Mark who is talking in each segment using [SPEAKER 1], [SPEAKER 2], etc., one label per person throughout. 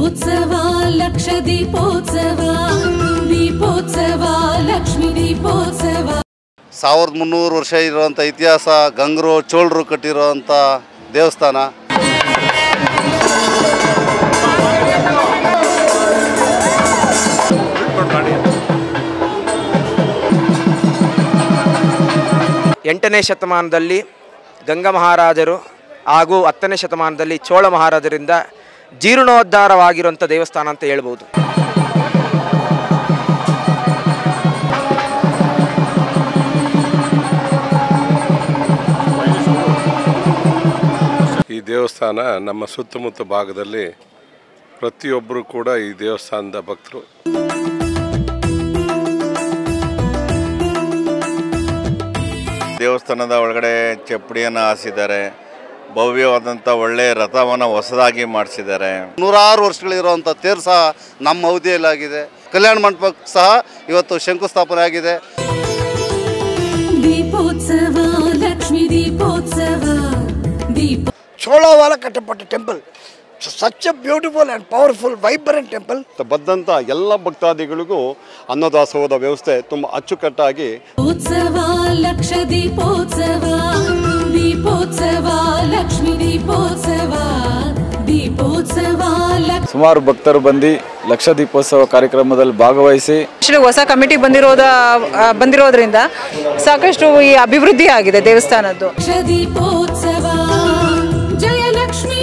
[SPEAKER 1] ದೀಪೋತ್ಸವ ಲಕ್ಷ ದೀಪೋತ್ಸವ ದೀಪೋತ್ಸವ ಲಕ್ಷ್ಮೀ ದೀಪೋತ್ಸವ
[SPEAKER 2] 1300 ವರ್ಷ ಇರುವಂಥ ಇತಿಹಾಸ ಗಂಗರು ಚೋಳರು ಕಟ್ಟಿರುವಂಥ ದೇವಸ್ಥಾನ.
[SPEAKER 3] ಎಂಟನೇ ಶತಮಾನದಲ್ಲಿ ಗಂಗಾ ಮಹಾರಾಜರು ಹಾಗೂ 10ನೇ ಶತಮಾನದಲ್ಲಿ ಚೋಳ ಮಹಾರಾಜರಿಂದ ಜೀರ್ಣೋದ್ಧಾರವಾಗಿರುವಂಥ ದೇವಸ್ಥಾನ ಅಂತ ಹೇಳ್ಬೋದು.
[SPEAKER 4] ಈ ದೇವಸ್ಥಾನ ನಮ್ಮ ಸುತ್ತಮುತ್ತ ಭಾಗದಲ್ಲಿ ಪ್ರತಿಯೊಬ್ಬರು ಕೂಡ ಈ ದೇವಸ್ಥಾನದ ಭಕ್ತರು.
[SPEAKER 5] ದೇವಸ್ಥಾನದ ಒಳಗಡೆ ಚಪ್ಪಡಿಯನ್ನು ಹಾಸಿದ್ದಾರೆ. ಭವ್ಯವಾದಂಥ ಒಳ್ಳೆಯ ರಥವನ್ನು ಹೊಸದಾಗಿ ಮಾಡಿಸಿದ್ದಾರೆ.
[SPEAKER 2] 106 ವರ್ಷಗಳಿರುವಂಥ ತೇರು ಸಹ ನಮ್ಮ ಅವಧಿಯಲ್ಲಾಗಿದೆ. ಕಲ್ಯಾಣ ಮಂಟಪಕ್ಕೆ ಸಹ ಇವತ್ತು ಶಂಕುಸ್ಥಾಪನೆ ಆಗಿದೆ.
[SPEAKER 1] ದೀಪೋತ್ಸವ ಲಕ್ಷ್ಮೀ ದೀಪೋತ್ಸವ
[SPEAKER 6] ಚೋಳವಾಲ ಕಟ್ಟಪಟ್ಟ temple. Such a beautiful and powerful vibrant temple.
[SPEAKER 7] ಬಂದಂಥ ಎಲ್ಲ ಭಕ್ತಾದಿಗಳಿಗೂ ಅನ್ನದಾಸೋಹದ ವ್ಯವಸ್ಥೆ ತುಂಬ ಅಚ್ಚುಕಟ್ಟಾಗಿ.
[SPEAKER 1] ಉತ್ಸವ ಲಕ್ಷ ದೀಪೋತ್ಸವ ದೀಪೋತ್ಸವ ಲಕ್ಷ್ಮೀ ದೀಪೋತ್ಸವ ದೀಪೋತ್ಸವ.
[SPEAKER 8] ಸುಮಾರು ಭಕ್ತರು ಬಂದು ಲಕ್ಷ ದೀಪೋತ್ಸವ ಕಾರ್ಯಕ್ರಮದಲ್ಲಿ ಭಾಗವಹಿಸಿ
[SPEAKER 9] ಹೊಸ ಕಮಿಟಿ ಬಂದಿರೋದ್ರಿಂದ ಸಾಕಷ್ಟು ಈ ಅಭಿವೃದ್ಧಿ ಆಗಿದೆ ದೇವಸ್ಥಾನದ್ದು.
[SPEAKER 1] ಲಕ್ಷ ದೀಪೋತ್ಸವ ಜಯಲಕ್ಷ್ಮೀ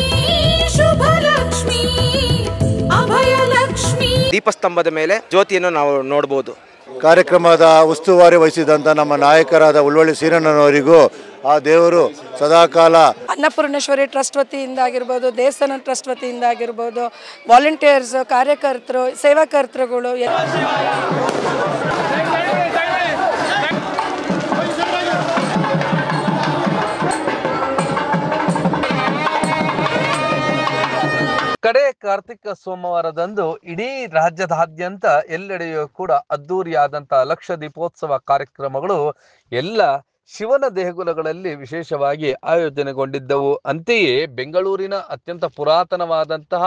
[SPEAKER 1] ಶುಭಲಕ್ಷ್ಮೀ ಅಭಯಲಕ್ಷ್ಮೀ.
[SPEAKER 3] ದೀಪಸ್ತಂಭದ ಮೇಲೆ ಜ್ಯೋತಿಯನ್ನು ನಾವು ನೋಡಬಹುದು.
[SPEAKER 10] ಕಾರ್ಯಕ್ರಮದ ಉಸ್ತುವಾರಿ ವಹಿಸಿದಂಥ ನಮ್ಮ ನಾಯಕರಾದ ಉಳ್ವಳ್ಳಿ ಶ್ರೀರಣ್ಣನವರಿಗೂ ಆ ದೇವರು ಸದಾಕಾಲ
[SPEAKER 9] ಅನ್ನಪೂರ್ಣೇಶ್ವರಿ ಟ್ರಸ್ಟ್ ವತಿಯಿಂದ ಆಗಿರ್ಬೋದು, ದೇವಸ್ಥಾನ ಟ್ರಸ್ಟ್ ವತಿಯಿಂದ ಆಗಿರ್ಬೋದು, ವಾಲಂಟಿಯರ್ಸ್, ಕಾರ್ಯಕರ್ತರು, ಸೇವಾಕರ್ತರುಗಳು
[SPEAKER 11] ಕಡೆ ಕಾರ್ತಿಕ ಸೋಮವಾರದಂದು ಇಡೀ ರಾಜ್ಯದಾದ್ಯಂತ ಎಲ್ಲೆಡೆಯೂ ಕೂಡ ಅದ್ದೂರಿಯಾದಂಥ ಲಕ್ಷ ದೀಪೋತ್ಸವ ಕಾರ್ಯಕ್ರಮಗಳು ಎಲ್ಲ ಶಿವನ ದೇಗುಲಗಳಲ್ಲಿ ವಿಶೇಷವಾಗಿ ಆಯೋಜನೆಗೊಂಡಿದ್ದವು. ಅಂತೆಯೇ ಬೆಂಗಳೂರಿನ ಅತ್ಯಂತ ಪುರಾತನವಾದಂತಹ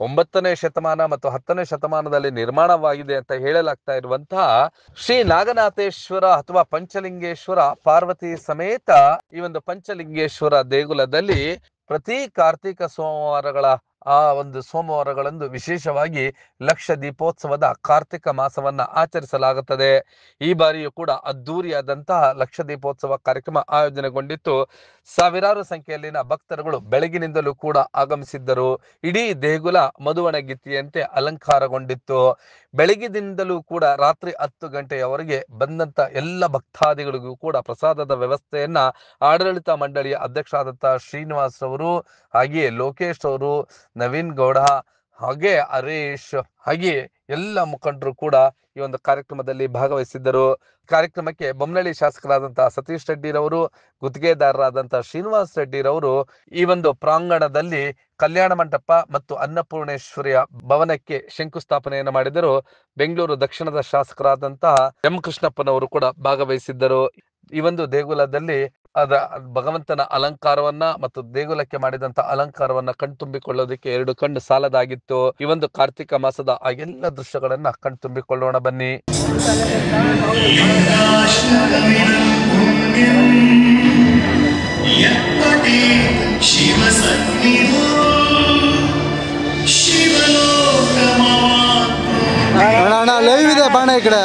[SPEAKER 11] 9ನೇ ಶತಮಾನ ಮತ್ತು 10ನೇ ಶತಮಾನದಲ್ಲಿ ನಿರ್ಮಾಣವಾಗಿದೆ ಅಂತ ಹೇಳಲಾಗ್ತಾ ಇರುವಂತಹ ಶ್ರೀ ನಾಗನಾಥೇಶ್ವರ ಅಥವಾ ಪಂಚಲಿಂಗೇಶ್ವರ ಪಾರ್ವತಿ ಸಮೇತ ಈ ಒಂದು ಪಂಚಲಿಂಗೇಶ್ವರ ದೇಗುಲದಲ್ಲಿ ಪ್ರತಿ ಕಾರ್ತಿಕ ಸೋಮವಾರಗಳ ಆ ಒಂದು ಸೋಮವಾರಗಳಂದು ವಿಶೇಷವಾಗಿ ಲಕ್ಷ ದೀಪೋತ್ಸವದ ಕಾರ್ತಿಕ ಮಾಸವನ್ನ ಆಚರಿಸಲಾಗುತ್ತದೆ. ಈ ಬಾರಿಯೂ ಕೂಡ ಅದ್ದೂರಿಯಾದಂತಹ ಲಕ್ಷ ದೀಪೋತ್ಸವ ಕಾರ್ಯಕ್ರಮ ಆಯೋಜನೆಗೊಂಡಿತ್ತು. ಸಾವಿರಾರು ಸಂಖ್ಯೆಯಲ್ಲಿನ ಭಕ್ತರುಗಳು ಬೆಳಗಿನಿಂದಲೂ ಕೂಡ ಆಗಮಿಸಿದ್ದರು. ಇಡೀ ದೇಗುಲ ಮಧುವಣಗಿತ್ತಿಯಂತೆ ಅಲಂಕಾರಗೊಂಡಿತ್ತು. ಬೆಳಗಿನಿಂದಲೂ ಕೂಡ ರಾತ್ರಿ 10 ಗಂಟೆಯವರೆಗೆ ಬಂದಂತ ಎಲ್ಲ ಭಕ್ತಾದಿಗಳಿಗೂ ಕೂಡ ಪ್ರಸಾದದ ವ್ಯವಸ್ಥೆಯನ್ನ ಆಡಳಿತ ಮಂಡಳಿಯ ಅಧ್ಯಕ್ಷರಾದಂತಹ ಶ್ರೀನಿವಾಸ್ ಅವರು, ಹಾಗೆಯೇ ಲೋಕೇಶ್ ಅವರು, ನವೀನ್ ಗೌಡ, ಹಾಗೆ ಹರೀಶ್, ಹಾಗೆ ಎಲ್ಲ ಮುಖಂಡರು ಕೂಡ ಈ ಒಂದು ಕಾರ್ಯಕ್ರಮದಲ್ಲಿ ಭಾಗವಹಿಸಿದ್ದರು. ಕಾರ್ಯಕ್ರಮಕ್ಕೆ ಬೊಮ್ಮನಹಳ್ಳಿ ಶಾಸಕರಾದಂತಹ ಸತೀಶ್ ರೆಡ್ಡಿರವರು, ಗುತ್ತಿಗೆದಾರರಾದಂತಹ ಶ್ರೀನಿವಾಸ್ ರೆಡ್ಡಿರವರು ಈ ಒಂದು ಪ್ರಾಂಗಣದಲ್ಲಿ ಕಲ್ಯಾಣ ಮಂಟಪ ಮತ್ತು ಅನ್ನಪೂರ್ಣೇಶ್ವರಿಯ ಭವನಕ್ಕೆ ಶಂಕುಸ್ಥಾಪನೆಯನ್ನು ಮಾಡಿದರು. ಬೆಂಗಳೂರು ದಕ್ಷಿಣದ ಶಾಸಕರಾದಂತಹ ಎಂ ಕೃಷ್ಣಪ್ಪನವರು ಕೂಡ ಭಾಗವಹಿಸಿದ್ದರು. ಈ ಒಂದು ದೇಗುಲದಲ್ಲಿ ಭಗವಂತನ ಅಲಂಕಾರವನ್ನ ಮತ್ತು ದೇಗುಲಕ್ಕೆ ಮಾಡಿದಂತ ಅಲಂಕಾರವನ್ನ ಕಣ್ತುಂಬಿಕೊಳ್ಳೋದಕ್ಕೆ 2 ಕಣ್ಣು ಸಾಲದಾಗಿತ್ತು. ಈ ಒಂದು ಕಾರ್ತಿಕ ಮಾಸದ ಆ ಎಲ್ಲ ದೃಶ್ಯಗಳನ್ನ ಕಣ್ತುಂಬಿಕೊಳ್ಳೋಣ ಬನ್ನಿ.
[SPEAKER 10] ಲೈವ್ ಇದೆ ಬಾಣ ಈ ಕಡೆ.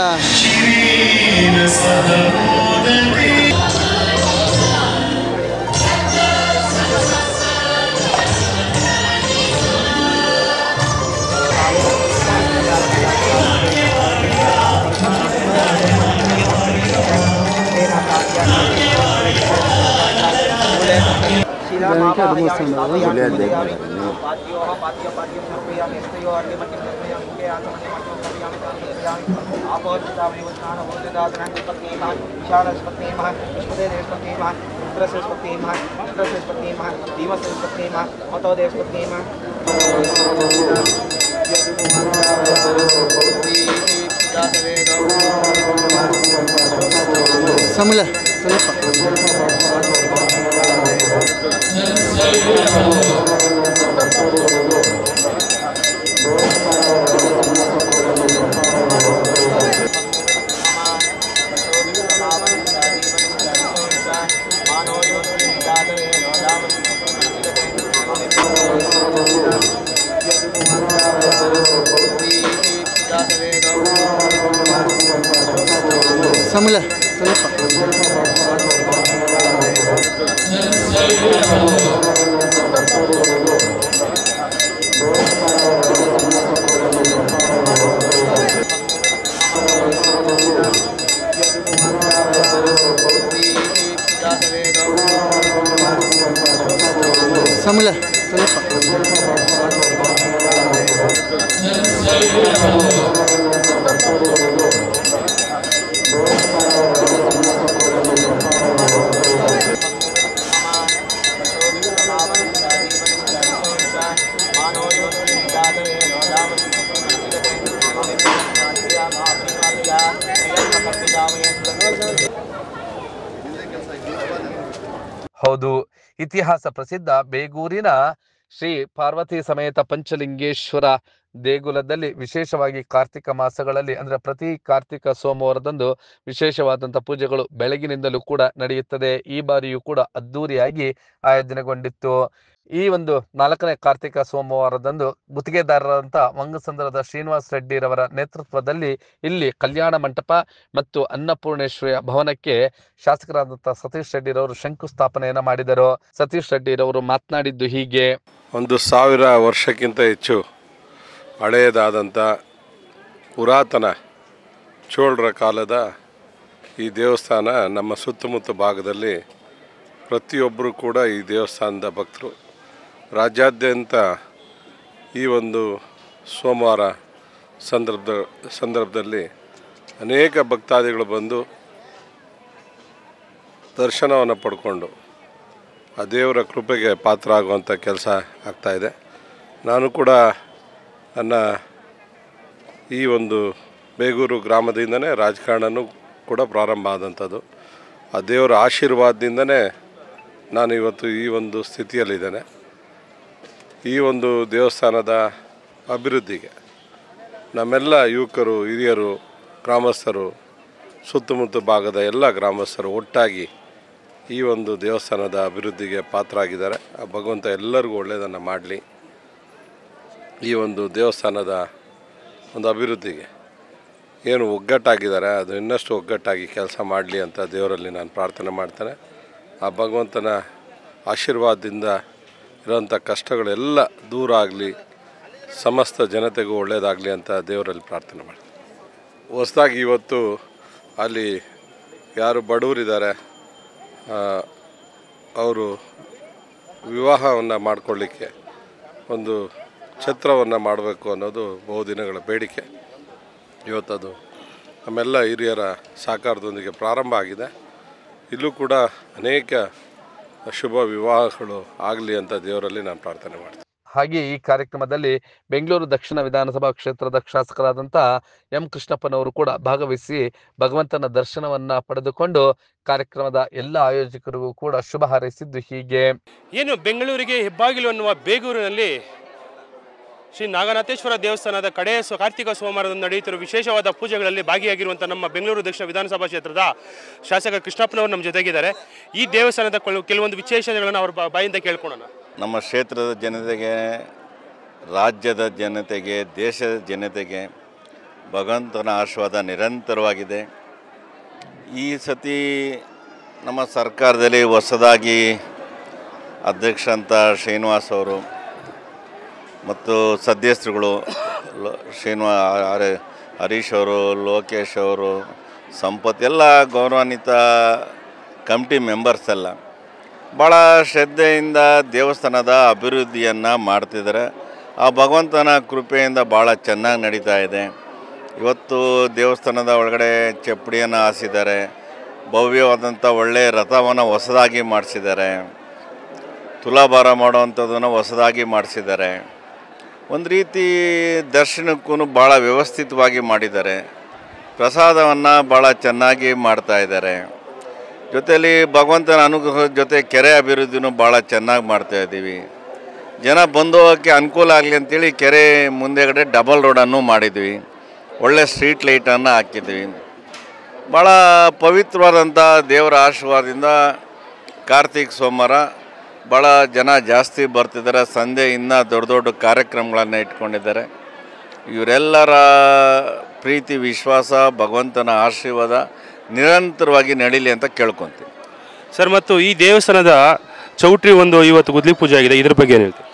[SPEAKER 11] ಹೌದು, ಇತಿಹಾಸ ಪ್ರಸಿದ್ಧ ಬೇಗೂರಿನ ಶ್ರೀ ಪಾರ್ವತಿ ಸಮೇತ ಪಂಚಲಿಂಗೇಶ್ವರ ದೇಗುಲದಲ್ಲಿ ವಿಶೇಷವಾಗಿ ಕಾರ್ತಿಕ ಮಾಸಗಳಲ್ಲಿ ಅಂದರೆ ಪ್ರತಿ ಕಾರ್ತಿಕ ಸೋಮವಾರದಂದು ವಿಶೇಷವಾದಂಥ ಪೂಜೆಗಳು ಬೆಳಗಿನಿಂದಲೂ ಕೂಡ ನಡೆಯುತ್ತದೆ. ಈ ಬಾರಿಯೂ ಕೂಡ ಅದ್ದೂರಿಯಾಗಿ ಆಯೋಜನೆಗೊಂಡಿತ್ತು. ಈ ಒಂದು 4ನೇ ಕಾರ್ತಿಕ ಸೋಮವಾರದಂದು ಗುತ್ತಿಗೆದಾರರಂತ ಮಂಗಸಂದ್ರದ ಶ್ರೀನಿವಾಸ ರೆಡ್ಡಿರವರ ನೇತೃತ್ವದಲ್ಲಿ ಇಲ್ಲಿ ಕಲ್ಯಾಣ ಮಂಟಪ ಮತ್ತು ಅನ್ನಪೂರ್ಣೇಶ್ವರಿಯ ಭವನಕ್ಕೆ ಶಾಸಕರಾದಂಥ ಸತೀಶ್ ರೆಡ್ಡಿರವರು ಶಂಕುಸ್ಥಾಪನೆಯನ್ನು ಮಾಡಿದರು. ಸತೀಶ್ ರೆಡ್ಡಿರವರು ಮಾತನಾಡಿದ್ದು ಹೀಗೆ:
[SPEAKER 4] 1000 ವರ್ಷಕ್ಕಿಂತ ಹೆಚ್ಚು ಹಳೆಯದಾದಂಥ ಪುರಾತನ ಚೋಳರ ಕಾಲದ ಈ ದೇವಸ್ಥಾನ ನಮ್ಮ ಸುತ್ತಮುತ್ತ ಭಾಗದಲ್ಲಿ ಪ್ರತಿಯೊಬ್ಬರು ಕೂಡ ಈ ದೇವಸ್ಥಾನದ ಭಕ್ತರು. ರಾಜ್ಯಾದ್ಯಂತ ಈ ಒಂದು ಸೋಮವಾರ ಸಂದರ್ಭದಲ್ಲಿ ಅನೇಕ ಭಕ್ತಾದಿಗಳು ಬಂದು ದರ್ಶನವನ್ನು ಪಡ್ಕೊಂಡು ಆ ದೇವರ ಕೃಪೆಗೆ ಪಾತ್ರ ಆಗುವಂಥ ಕೆಲಸ ಆಗ್ತಾಯಿದೆ. ನಾನು ಕೂಡ ನನ್ನ ಈ ಒಂದು ಬೇಗೂರು ಗ್ರಾಮದಿಂದನೇ ರಾಜಕಾರಣನೂ ಕೂಡ ಪ್ರಾರಂಭ ಆದಂಥದ್ದು. ಆ ದೇವರ ಆಶೀರ್ವಾದದಿಂದನೇ ನಾನು ಇವತ್ತು ಈ ಒಂದು ಸ್ಥಿತಿಯಲ್ಲಿದ್ದೇನೆ. ಈ ಒಂದು ದೇವಸ್ಥಾನದ ಅಭಿವೃದ್ಧಿಗೆ ನಮ್ಮೆಲ್ಲ ಯುವಕರು, ಹಿರಿಯರು, ಗ್ರಾಮಸ್ಥರು, ಸುತ್ತಮುತ್ತ ಭಾಗದ ಎಲ್ಲ ಗ್ರಾಮಸ್ಥರು ಒಟ್ಟಾಗಿ ಈ ಒಂದು ದೇವಸ್ಥಾನದ ಅಭಿವೃದ್ಧಿಗೆ ಪಾತ್ರ ಆಗಿದ್ದಾರೆ. ಆ ಭಗವಂತ ಎಲ್ಲರಿಗೂ ಒಳ್ಳೆಯದನ್ನು ಮಾಡಲಿ. ಈ ಒಂದು ದೇವಸ್ಥಾನದ ಒಂದು ಅಭಿವೃದ್ಧಿಗೆ ಏನು ಒಗ್ಗಟ್ಟಾಗಿದ್ದಾರೆ ಅದು ಇನ್ನಷ್ಟು ಒಗ್ಗಟ್ಟಾಗಿ ಕೆಲಸ ಮಾಡಲಿ ಅಂತ ದೇವರಲ್ಲಿ ನಾನು ಪ್ರಾರ್ಥನೆ ಮಾಡ್ತೇನೆ. ಆ ಭಗವಂತನ ಆಶೀರ್ವಾದದಿಂದ ಇರೋಂಥ ಕಷ್ಟಗಳೆಲ್ಲ ದೂರ ಆಗಲಿ, ಸಮಸ್ತ ಜನತೆಗೂ ಒಳ್ಳೆಯದಾಗಲಿ ಅಂತ ದೇವರಲ್ಲಿ ಪ್ರಾರ್ಥನೆ ಮಾಡ್ತೀನಿ. ಹೊಸದಾಗಿ ಇವತ್ತು ಅಲ್ಲಿ ಯಾರು ಬಡವರಿದ್ದಾರೆ ಅವರು ವಿವಾಹವನ್ನು ಮಾಡಿಕೊಳ್ಳಿಕ್ಕೆ ಒಂದು ಛತ್ರವನ್ನು ಮಾಡಬೇಕು ಅನ್ನೋದು ಬಹುದಿನಗಳ ಬೇಡಿಕೆ. ಇವತ್ತದು ನಮ್ಮೆಲ್ಲ ಹಿರಿಯರ ಸಹಕಾರದೊಂದಿಗೆ ಪ್ರಾರಂಭ ಆಗಿದೆ. ಇಲ್ಲೂ ಕೂಡ ಅನೇಕ ಶುಭ ವಿವಾಹಗಳು ಆಗಲಿ ಅಂತ ದೇವರಲ್ಲಿ ನಾನು ಪ್ರಾರ್ಥನೆ ಮಾಡ್ತೀನಿ.
[SPEAKER 11] ಹಾಗೆ ಈ ಕಾರ್ಯಕ್ರಮದಲ್ಲಿ ಬೆಂಗಳೂರು ದಕ್ಷಿಣ ವಿಧಾನಸಭಾ ಕ್ಷೇತ್ರದ ಶಾಸಕರಾದಂಥ ಎಂ ಕೃಷ್ಣಪ್ಪನವರು ಕೂಡ ಭಾಗವಹಿಸಿ ಭಗವಂತನ ದರ್ಶನವನ್ನ ಪಡೆದುಕೊಂಡು ಕಾರ್ಯಕ್ರಮದ ಎಲ್ಲ ಆಯೋಜಕರಿಗೂ ಕೂಡ ಶುಭ ಹಾರೈಸಿದ್ದು ಹೀಗೆ:
[SPEAKER 12] ಏನು ಬೆಂಗಳೂರಿಗೆ ಹೆಬ್ಬಾಗಿಲು ಅನ್ನುವ ಬೇಗೂರಿನಲ್ಲಿ ಶ್ರೀ ನಾಗನಾಥೇಶ್ವರ ದೇವಸ್ಥಾನದ ಕಡೆಯ ಕಾರ್ತಿಕ ಸೋಮವಾರದಂದು ನಡೆಯುತ್ತಿರುವ ವಿಶೇಷವಾದ ಪೂಜೆಗಳಲ್ಲಿ ಭಾಗಿಯಾಗಿರುವಂಥ ನಮ್ಮ ಬೆಂಗಳೂರು ದಕ್ಷಿಣ ವಿಧಾನಸಭಾ ಕ್ಷೇತ್ರದ ಶಾಸಕ ಕೃಷ್ಣಪ್ಪನವರು ನಮ್ಮ ಜೊತೆಗಿದ್ದಾರೆ. ಈ ದೇವಸ್ಥಾನದ ಕೆಲವೊಂದು ವಿಶೇಷತೆಗಳನ್ನು ಅವ್ರ ಬಾಯಿಂದ ಕೇಳ್ಕೊಳ್ಳೋಣ.
[SPEAKER 5] ನಮ್ಮ ಕ್ಷೇತ್ರದ ಜನತೆಗೆ, ರಾಜ್ಯದ ಜನತೆಗೆ, ದೇಶದ ಜನತೆಗೆ ಭಗವಂತನ ಆಶೀರ್ವಾದ ನಿರಂತರವಾಗಿದೆ. ಈ ಸತಿ ನಮ್ಮ ಸರ್ಕಾರದಲ್ಲಿ ಹೊಸದಾಗಿ ಅಧ್ಯಕ್ಷ ಅಂತ ಶ್ರೀನಿವಾಸ್ ಅವರು ಮತ್ತು ಸದಸ್ಯರುಗಳು ಹರೀಶ್ ಅವರು, ಲೋಕೇಶ್ ಅವರು, ಸಂಪತ್ ಎಲ್ಲ ಗೌರವಾನ್ವಿತ ಕಮಿಟಿ ಮೆಂಬರ್ಸ್ ಎಲ್ಲ ಭಾಳ ಶ್ರದ್ಧೆಯಿಂದ ದೇವಸ್ಥಾನದ ಅಭಿವೃದ್ಧಿಯನ್ನು ಮಾಡ್ತಿದ್ದಾರೆ. ಆ ಭಗವಂತನ ಕೃಪೆಯಿಂದ ಭಾಳ ಚೆನ್ನಾಗಿ ನಡೀತಾ ಇದೆ. ಇವತ್ತು ದೇವಸ್ಥಾನದ ಒಳಗಡೆ ಚಪ್ಪಡಿಯನ್ನು ಹಾಸಿದ್ದಾರೆ. ಭವ್ಯವಾದಂಥ ಒಳ್ಳೆಯ ರಥವನ್ನು ಹೊಸದಾಗಿ ಮಾಡಿಸಿದ್ದಾರೆ. ತುಲಾಭಾರ ಮಾಡುವಂಥದ್ದನ್ನು ಹೊಸದಾಗಿ ಮಾಡಿಸಿದ್ದಾರೆ. ಒಂದು ರೀತಿ ದರ್ಶನಕ್ಕೂ ಭಾಳ ವ್ಯವಸ್ಥಿತವಾಗಿ ಮಾಡಿದ್ದಾರೆ. ಪ್ರಸಾದವನ್ನು ಭಾಳ ಚೆನ್ನಾಗಿ ಮಾಡ್ತಾಯಿದ್ದಾರೆ. ಜೊತೆಯಲ್ಲಿ ಭಗವಂತನ ಅನುಗ್ರಹದ ಜೊತೆ ಕೆರೆ ಅಭಿವೃದ್ಧಿನೂ ಭಾಳ ಚೆನ್ನಾಗಿ ಮಾಡ್ತಾಯಿದ್ದೀವಿ. ಜನ ಬಂದು ಹೋಗೋಕ್ಕೆ ಅನುಕೂಲ ಆಗಲಿ ಅಂತೇಳಿ ಕೆರೆ ಮುಂದೆಗಡೆ ಡಬಲ್ ರೋಡನ್ನು ಮಾಡಿದ್ವಿ. ಒಳ್ಳೆ ಸ್ಟ್ರೀಟ್ ಲೈಟನ್ನು ಹಾಕಿದ್ವಿ. ಭಾಳ ಪವಿತ್ರವಾದಂಥ ದೇವರ ಆಶೀರ್ವಾದದಿಂದ ಕಾರ್ತಿಕ ಸೋಮವಾರ ಭಾಳ ಜನ ಜಾಸ್ತಿ ಬರ್ತಿದ್ದಾರೆ. ಸಂಜೆ ಇನ್ನೂ ದೊಡ್ಡ ದೊಡ್ಡ ಕಾರ್ಯಕ್ರಮಗಳನ್ನು ಇಟ್ಕೊಂಡಿದ್ದಾರೆ. ಇವರೆಲ್ಲರ ಪ್ರೀತಿ, ವಿಶ್ವಾಸ, ಭಗವಂತನ ಆಶೀರ್ವಾದ ನಿರಂತರವಾಗಿ ನಡೀಲಿ ಅಂತ ಕೇಳ್ಕೊತೀನಿ.
[SPEAKER 12] ಸರ್, ಮತ್ತು ಈ ದೇವಸ್ಥಾನದ ಚೌಟ್ರಿ ಒಂದು ಇವತ್ತು ಗುದ್ಲಿ ಪೂಜೆ ಆಗಿದೆ, ಇದ್ರ ಬಗ್ಗೆ ಏನು ಹೇಳ್ತೀವಿ?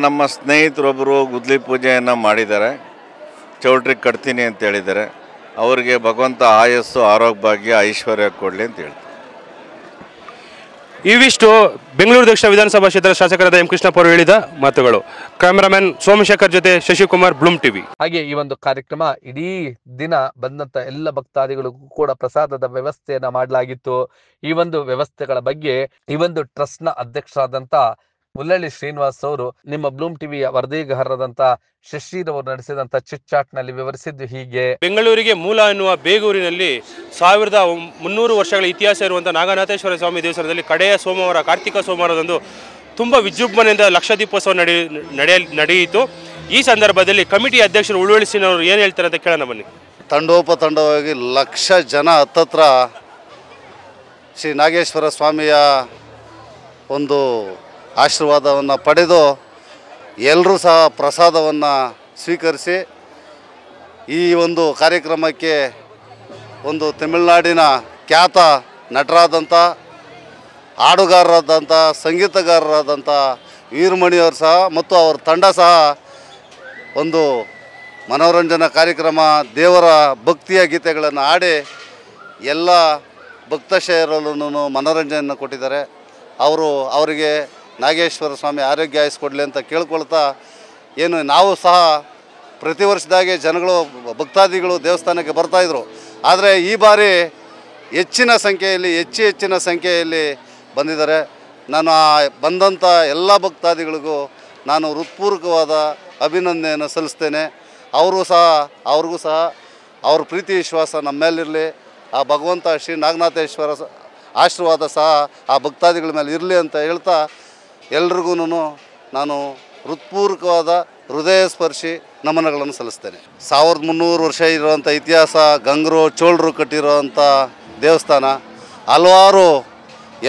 [SPEAKER 5] ನಮ್ಮ ಸ್ನೇಹಿತರೊಬ್ಬರು ಗುದ್ಲಿ ಪೂಜೆಯನ್ನು ಮಾಡಿದ್ದಾರೆ, ಚೌಟ್ರಿ ಕಟ್ತೀನಿ ಅಂತ ಹೇಳಿದ್ದಾರೆ. ಅವರಿಗೆ ಭಗವಂತ ಆಯಸ್ಸು, ಆರೋಗ್ಯ, ಭಾಗ್ಯ, ಐಶ್ವರ್ಯ ಕೊಡಲಿ ಅಂತ ಹೇಳ್ತಾರೆ.
[SPEAKER 12] ಇವಿಷ್ಟು ಬೆಂಗಳೂರು ದಕ್ಷಿಣ ವಿಧಾನಸಭಾ ಕ್ಷೇತ್ರದ ಶಾಸಕರಾದ ಎಂ ಕೃಷ್ಣಪ್ಪ ಅವರು ಹೇಳಿದ ಮಾತುಗಳು. ಕ್ಯಾಮರಾಮನ್ ಸೋಮಶೇಖರ್ ಜೊತೆ ಶಶಿಕುಮಾರ್, ಬ್ಲೂಮ್ ಟಿವಿ.
[SPEAKER 11] ಹಾಗೆ ಈ ಒಂದು ಕಾರ್ಯಕ್ರಮ ಇಡೀ ದಿನ ಬಂದಂತ ಎಲ್ಲ ಭಕ್ತಾದಿಗಳಿಗೂ ಕೂಡ ಪ್ರಸಾದದ ವ್ಯವಸ್ಥೆಯನ್ನ ಮಾಡಲಾಗಿತ್ತು. ಈ ಒಂದು ವ್ಯವಸ್ಥೆಗಳ ಬಗ್ಗೆ ಈ ಒಂದು ಟ್ರಸ್ಟ್ ನ ಅಧ್ಯಕ್ಷರಾದಂತ ಮುಲ್ಲಳ್ಳಿ ಶ್ರೀನಿವಾಸ್ ಅವರು ನಿಮ್ಮ ಬ್ಲೂಮ್ ಟಿವಿಯ ವರದಿಗಾರರಾದಂತ ಶಶಿರವರು ನಡೆಸಿದಂತ ಚಿಟ್ ಚಾಟ್ ನಲ್ಲಿ ವಿವರಿಸಿದ್ದು ಹೀಗೆ.
[SPEAKER 12] ಬೆಂಗಳೂರಿಗೆ ಮೂಲ ಎನ್ನುವ ಬೇಗೂರಿನಲ್ಲಿ 1300 ವರ್ಷಗಳ ಇತಿಹಾಸ ಇರುವಂತಹ ನಾಗನಾಥೇಶ್ವರ ಸ್ವಾಮಿ ದೇವಸ್ಥಾನದಲ್ಲಿ ಕಡೆಯ ಸೋಮವಾರ, ಕಾರ್ತಿಕ ಸೋಮವಾರದಂದು ತುಂಬ ವಿಜೃಂಭಣೆಯಿಂದ ಲಕ್ಷ ದೀಪೋತ್ಸವ ನಡೆಯಿತು. ಈ ಸಂದರ್ಭದಲ್ಲಿ ಕಮಿಟಿ ಅಧ್ಯಕ್ಷರು ಉಳ್ವಳ್ಳಿ ಶ್ರೀನವರು ಏನು ಹೇಳ್ತಾರೆ ಅಂತ ಕೇಳೋಣ ಬನ್ನಿ.
[SPEAKER 2] ತಂಡೋಪತಂಡವಾಗಿ ಲಕ್ಷ ಜನ ಹತ್ತತ್ರ ಶ್ರೀ ನಾಗೇಶ್ವರ ಸ್ವಾಮಿಯ ಒಂದು ಆಶೀರ್ವಾದವನ್ನು ಪಡೆದು ಎಲ್ಲರೂ ಸಹ ಪ್ರಸಾದವನ್ನು ಸ್ವೀಕರಿಸಿ ಈ ಒಂದು ಕಾರ್ಯಕ್ರಮಕ್ಕೆ ಒಂದು ತಮಿಳುನಾಡಿನ ಖ್ಯಾತ ನಟರಾದಂಥ, ಹಾಡುಗಾರರಾದಂಥ, ಸಂಗೀತಗಾರರಾದಂಥ ವೀರಮಣಿಯವರು ಸಹ ಮತ್ತು ಅವರ ತಂಡ ಸಹ ಒಂದು ಮನೋರಂಜನಾ ಕಾರ್ಯಕ್ರಮ, ದೇವರ ಭಕ್ತಿಯ ಗೀತೆಗಳನ್ನು ಹಾಡಿ ಎಲ್ಲ ಭಕ್ತಶಯರಲ್ಲೂ ಮನೋರಂಜನೆಯನ್ನು ಕೊಟ್ಟಿದ್ದಾರೆ. ಅವರಿಗೆ ನಾಗೇಶ್ವರ ಸ್ವಾಮಿ ಆರೋಗ್ಯ ಆಯಿಸ್ಕೊಡ್ಲಿ ಅಂತ ಕೇಳ್ಕೊಳ್ತಾ, ಏನು ನಾವು ಸಹ ಪ್ರತಿ ವರ್ಷದಾಗೆ ಜನಗಳು, ಭಕ್ತಾದಿಗಳು ದೇವಸ್ಥಾನಕ್ಕೆ ಬರ್ತಾಯಿದ್ರು. ಆದರೆ ಈ ಬಾರಿ ಹೆಚ್ಚಿನ ಸಂಖ್ಯೆಯಲ್ಲಿ ಬಂದಿದ್ದಾರೆ. ನಾನು ಬಂದಂಥ ಎಲ್ಲ ಭಕ್ತಾದಿಗಳಿಗೂ ನಾನು ಹೃತ್ಪೂರ್ವಕವಾದ ಅಭಿನಂದನೆಯನ್ನು ಸಲ್ಲಿಸ್ತೇನೆ. ಅವ್ರಿಗೂ ಸಹ ಅವ್ರ ಪ್ರೀತಿ ವಿಶ್ವಾಸ ನಮ್ಮ ಮೇಲಿರಲಿ. ಆ ಭಗವಂತ ಶ್ರೀ ನಾಗನಾಥೇಶ್ವರ ಆಶೀರ್ವಾದ ಸಹ ಆ ಭಕ್ತಾದಿಗಳ ಮೇಲೆ ಇರಲಿ ಅಂತ ಹೇಳ್ತಾ ಎಲ್ರಿಗೂ ನಾನು ಹೃತ್ಪೂರ್ವಕವಾದ ಹೃದಯ ಸ್ಪರ್ಶಿ ನಮನಗಳನ್ನು ಸಲ್ಲಿಸ್ತೇನೆ. 1300 ವರ್ಷ ಇರುವಂಥ ಇತಿಹಾಸ, ಗಂಗರು ಚೋಳರು ಕಟ್ಟಿರುವಂಥ ದೇವಸ್ಥಾನ. ಹಲವಾರು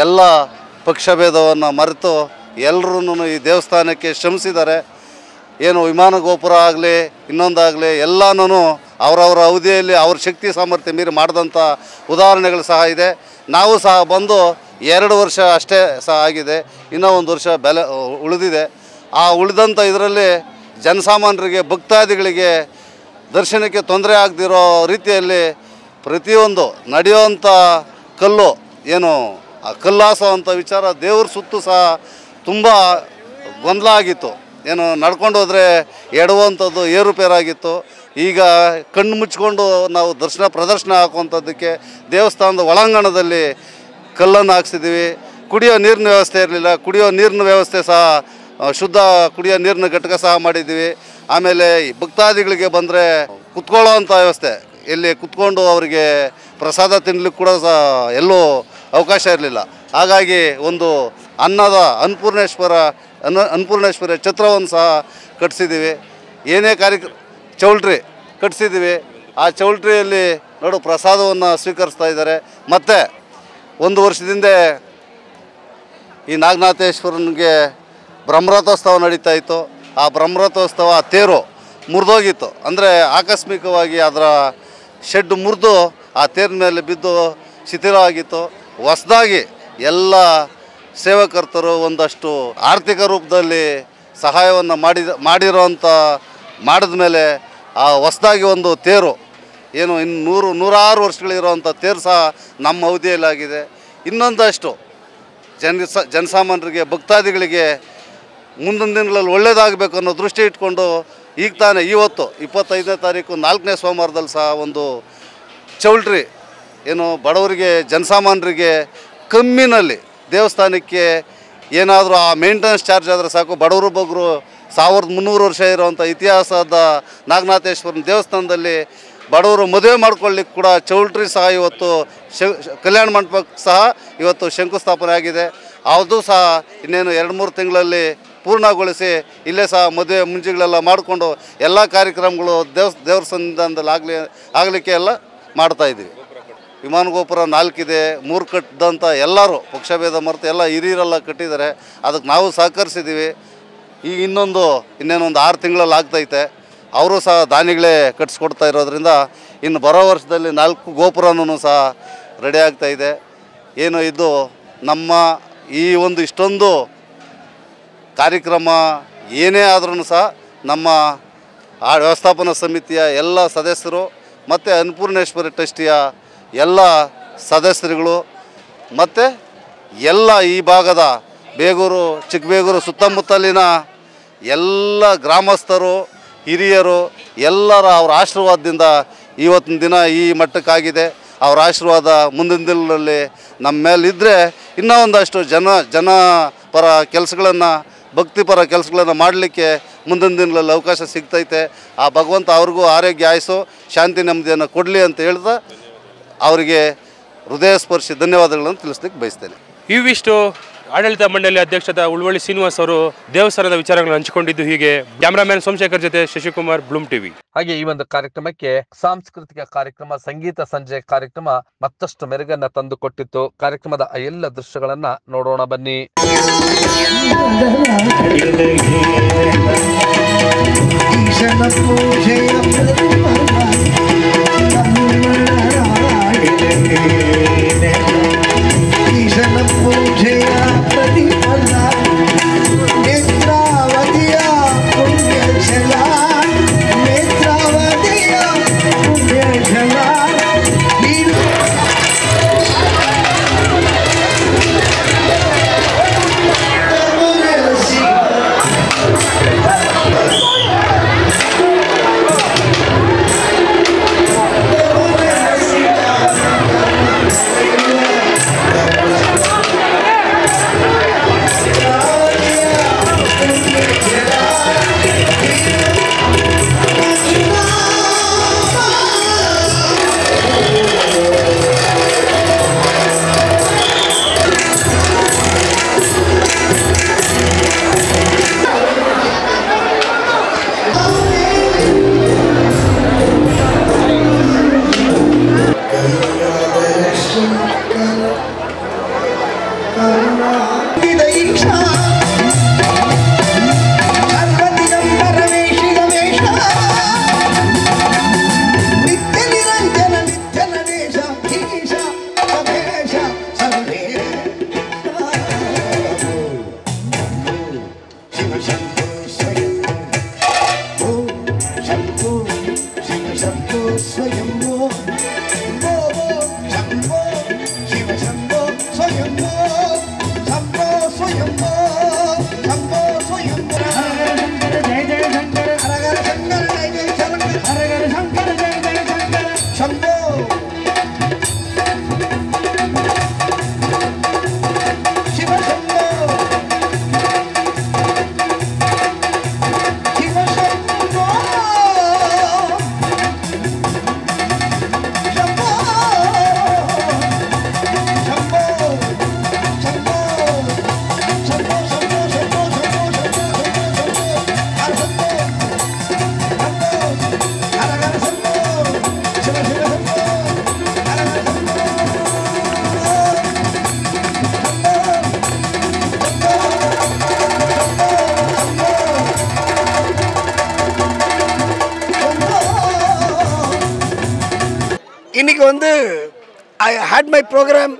[SPEAKER 2] ಎಲ್ಲ ಪಕ್ಷಭೇದವನ್ನು ಮರೆತು ಎಲ್ಲರೂ ಈ ದೇವಸ್ಥಾನಕ್ಕೆ ಶ್ರಮಿಸಿದ್ದಾರೆ. ಏನು ವಿಮಾನ ಗೋಪುರ ಆಗಲಿ ಇನ್ನೊಂದಾಗಲಿ ಎಲ್ಲನೂ ಅವರವರ ಅವಧಿಯಲ್ಲಿ ಅವ್ರ ಶಕ್ತಿ ಸಾಮರ್ಥ್ಯ ಮೀರಿ ಮಾಡಿದಂಥ ಉದಾಹರಣೆಗಳು ಸಹ ಇದೆ. ನಾವು ಸಹ ಬಂದು 2 ವರ್ಷ ಅಷ್ಟೇ ಸಹ ಆಗಿದೆ, ಇನ್ನೂ 1 ವರ್ಷ ಉಳಿದಿದೆ. ಆ ಉಳಿದಂಥ ಇದರಲ್ಲಿ ಜನಸಾಮಾನ್ಯರಿಗೆ, ಭಕ್ತಾದಿಗಳಿಗೆ ದರ್ಶನಕ್ಕೆ ತೊಂದರೆ ಆಗದಿರೋ ರೀತಿಯಲ್ಲಿ ಪ್ರತಿಯೊಂದು ನಡೆಯುವಂಥ ಕಲ್ಲು ಏನು ಆ ಕಲ್ಲಾಸೋವಂಥ ವಿಚಾರ ದೇವ್ರ ಸುತ್ತು ಸಹ ತುಂಬ ಗೊಂದಲ ಆಗಿತ್ತು. ಏನು ನಡ್ಕೊಂಡು ಹೋದರೆ ಎಡುವಂಥದ್ದು ಏರುಪೇರಾಗಿತ್ತು. ಈಗ ಕಣ್ಣು ಮುಚ್ಕೊಂಡು ನಾವು ಪ್ರದರ್ಶನ ಹಾಕುವಂಥದ್ದಕ್ಕೆ ದೇವಸ್ಥಾನದ ಒಳಾಂಗಣದಲ್ಲಿ ಕಲ್ಲನ್ನು ಹಾಕ್ಸಿದ್ದೀವಿ. ಕುಡಿಯೋ ನೀರಿನ ವ್ಯವಸ್ಥೆ ಇರಲಿಲ್ಲ, ಕುಡಿಯೋ ನೀರಿನ ವ್ಯವಸ್ಥೆ ಸಹ ಶುದ್ಧ ಕುಡಿಯೋ ನೀರಿನ ಘಟಕ ಸಹ ಮಾಡಿದ್ದೀವಿ. ಆಮೇಲೆ ಭಕ್ತಾದಿಗಳಿಗೆ ಬಂದರೆ ಕುತ್ಕೊಳ್ಳೋವಂಥ ವ್ಯವಸ್ಥೆ, ಇಲ್ಲಿ ಕುತ್ಕೊಂಡು ಅವರಿಗೆ ಪ್ರಸಾದ ತಿನ್ನಲಿಕ್ಕೆ ಕೂಡ ಸಹ ಎಲ್ಲೂ ಅವಕಾಶ ಇರಲಿಲ್ಲ. ಹಾಗಾಗಿ ಒಂದು ಅನ್ನಪೂರ್ಣೇಶ್ವರಿ ಛತ್ರವನ್ನು ಸಹ ಕಟ್ಟಿಸಿದ್ದೀವಿ. ಏನೇ ಚೌಲ್ಟ್ರಿ ಕಟ್ಟಿಸಿದ್ದೀವಿ. ಆ ಚೌಲ್ಟ್ರಿಯಲ್ಲಿ ಪ್ರಸಾದವನ್ನು ಸ್ವೀಕರಿಸ್ತಾ ಇದ್ದಾರೆ. ಮತ್ತು 1 ವರ್ಷದಿಂದ ಈ ನಾಗನಾಥೇಶ್ವರನಿಗೆ ಬ್ರಹ್ಮರಥೋತ್ಸವ ನಡೀತಾ ಇತ್ತು. ಆ ಬ್ರಹ್ಮರಥೋತ್ಸವ ತೇರು ಮುರಿದೋಗಿತ್ತು. ಅಂದರೆ ಆಕಸ್ಮಿಕವಾಗಿ ಅದರ ಶೆಡ್ ಮುರಿದು ಆ ತೇರಿನ ಮೇಲೆ ಬಿದ್ದು ಶಿಥಿಲವಾಗಿತ್ತು. ಹೊಸದಾಗಿ ಎಲ್ಲ ಸೇವಕರ್ತರು ಒಂದಷ್ಟು ಆರ್ಥಿಕ ರೂಪದಲ್ಲಿ ಸಹಾಯವನ್ನು ಮಾಡಿದ ಮೇಲೆ ಆ ಹೊಸದಾಗಿ ಒಂದು ತೇರು ಏನು ಇನ್ನು 106 ವರ್ಷಗಳಿರೋವಂಥ ತೇರು ಸಹ ನಮ್ಮ ಅವಧಿಯಲ್ಲಾಗಿದೆ. ಇನ್ನೊಂದಷ್ಟು ಜನಸಾಮಾನ್ಯರಿಗೆ, ಭಕ್ತಾದಿಗಳಿಗೆ ಮುಂದಿನ ದಿನಗಳಲ್ಲಿ ಒಳ್ಳೆಯದಾಗಬೇಕು ಅನ್ನೋ ದೃಷ್ಟಿ ಇಟ್ಕೊಂಡು ಈಗ ತಾನೇ ಇವತ್ತು 25ನೇ ತಾರೀಕು 4ನೇ ಸೋಮವಾರದಲ್ಲಿ ಸಹ ಒಂದು ಚೌಲ್ಟ್ರಿ ಏನು ಬಡವರಿಗೆ, ಜನಸಾಮಾನ್ಯರಿಗೆ ಕಮ್ಮಿನಲ್ಲಿ ದೇವಸ್ಥಾನಕ್ಕೆ ಏನಾದರೂ ಆ ಮೇಂಟೆನೆನ್ಸ್ ಚಾರ್ಜ್ ಆದರೆ ಸಾಕು. ಬಡವರು ಬಗ್ಗರು 1300 ವರ್ಷ ಇರುವಂಥ ಇತಿಹಾಸದ ನಾಗನಾಥೇಶ್ವರನ ದೇವಸ್ಥಾನದಲ್ಲಿ ಬಡವರು ಮದುವೆ ಮಾಡ್ಕೊಳ್ಳಿಕ್ಕೆ ಕೂಡ ಚೌಲ್ಟ್ರಿ ಸಹ ಇವತ್ತು ಕಲ್ಯಾಣ ಮಂಟಪಕ್ಕೆ ಸಹ ಇವತ್ತು ಶಂಕುಸ್ಥಾಪನೆ ಆಗಿದೆ. ಅದು ಸಹ ಇನ್ನೇನು 2-3 ತಿಂಗಳಲ್ಲಿ ಪೂರ್ಣಗೊಳಿಸಿ ಇಲ್ಲೇ ಸಹ ಮದುವೆ ಮುಂಜಿಗಳೆಲ್ಲ ಮಾಡಿಕೊಂಡು ಎಲ್ಲ ಕಾರ್ಯಕ್ರಮಗಳು ದೇವ್ರ ಸನ್ನಿಧಾನದಲ್ಲಿ ಆಗಲಿಕ್ಕೆ ಎಲ್ಲ ಮಾಡ್ತಾಯಿದ್ದೀವಿ. ವಿಮಾನ ಗೋಪುರ 4 ಇದೆ, 3 ಕಟ್ಟಿದಂಥ ಎಲ್ಲರೂ ಪಕ್ಷಭೇದ ಮರೆತು ಎಲ್ಲ ಹಿರಿಯರೆಲ್ಲ ಕಟ್ಟಿದ್ದಾರೆ. ಅದಕ್ಕೆ ನಾವು ಸಹಕರಿಸಿದ್ದೀವಿ. ಈಗ ಇನ್ನೇನೊಂದು 6 ತಿಂಗಳಲ್ಲಿ ಆಗ್ತೈತೆ. ಅವರು ಸಹ ದಾನಿಗಳೇ ಕಟ್ಟಿಸ್ಕೊಡ್ತಾ ಇರೋದ್ರಿಂದ ಇನ್ನು ಬರೋ ವರ್ಷದಲ್ಲಿ 4 ಗೋಪುರನೂ ಸಹ ರೆಡಿ ಆಗ್ತಾ ಇದೆ. ಏನು ಇದು ನಮ್ಮ ಈ ಒಂದು ಇಷ್ಟೊಂದು ಕಾರ್ಯಕ್ರಮ ಏನೇ ಆದ್ರೂ ಸಹ ನಮ್ಮ ಆ ವ್ಯವಸ್ಥಾಪನಾ ಸಮಿತಿಯ ಎಲ್ಲ ಸದಸ್ಯರು ಮತ್ತು ಅನ್ನಪೂರ್ಣೇಶ್ವರಿ ಟ್ರಸ್ಟಿಯ ಎಲ್ಲ ಸದಸ್ಯರುಗಳು ಮತ್ತು ಎಲ್ಲ ಈ ಭಾಗದ ಬೇಗೂರು ಚಿಕ್ಕಬೇಗೂರು ಸುತ್ತಮುತ್ತಲಿನ ಎಲ್ಲ ಗ್ರಾಮಸ್ಥರು ಹಿರಿಯರು ಎಲ್ಲರ ಅವರ ಆಶೀರ್ವಾದದಿಂದ ಇವತ್ತಿನ ದಿನ ಈ ಮಟ್ಟಕ್ಕಾಗಿದೆ. ಅವರ ಆಶೀರ್ವಾದ ಮುಂದಿನ ದಿನಗಳಲ್ಲಿ ನಮ್ಮ ಮೇಲಿದ್ದರೆ ಇನ್ನೂ ಒಂದಷ್ಟು ಜನಪರ ಕೆಲಸಗಳನ್ನು ಭಕ್ತಿಪರ ಕೆಲಸಗಳನ್ನು ಮಾಡಲಿಕ್ಕೆ ಮುಂದಿನ ದಿನಗಳಲ್ಲಿ ಅವಕಾಶ ಸಿಗ್ತೈತೆ. ಆ ಭಗವಂತ ಅವ್ರಿಗೂ ಆರೋಗ್ಯ ಆಯಸ್ಸು ಶಾಂತಿ ನೆಮ್ಮದಿಯನ್ನು ಕೊಡಲಿ ಅಂತ ಹೇಳ್ತಾ ಅವರಿಗೆ ಹೃದಯ ಸ್ಪರ್ಶಿ ಧನ್ಯವಾದಗಳನ್ನು ತಿಳಿಸ್ಲಿಕ್ಕೆ ಬಯಸ್ತೇನೆ.
[SPEAKER 12] ಇವಿಷ್ಟು ಆಡಳಿತ ಮಂಡಳಿ ಅಧ್ಯಕ್ಷರಾದ ಉಳ್ವಳ್ಳಿ ಶ್ರೀನಿವಾಸ್ ಅವರು ದೇವಸ್ಥಾನದ ವಿಚಾರಗಳನ್ನು ಹಂಚಿಕೊಂಡಿದ್ದು. ಹೀಗೆ ಕ್ಯಾಮರಾಮ್ಯಾನ್ ಸೋಮಶೇಖರ್ ಜೊತೆ ಶಶಿಕುಮಾರ್, ಬ್ಲೂಮ್ ಟಿವಿ.
[SPEAKER 11] ಹಾಗೆ ಈ ಒಂದು ಕಾರ್ಯಕ್ರಮಕ್ಕೆ ಸಾಂಸ್ಕೃತಿಕ ಕಾರ್ಯಕ್ರಮ, ಸಂಗೀತ ಸಂಜೆ ಕಾರ್ಯಕ್ರಮ ಮತ್ತಷ್ಟು ಮೆರುಗನ್ನ ತಂದು ಕೊಟ್ಟಿತ್ತು. ಕಾರ್ಯಕ್ರಮದ ಎಲ್ಲ ದೃಶ್ಯಗಳನ್ನ ನೋಡೋಣ ಬನ್ನಿ.
[SPEAKER 6] I had my program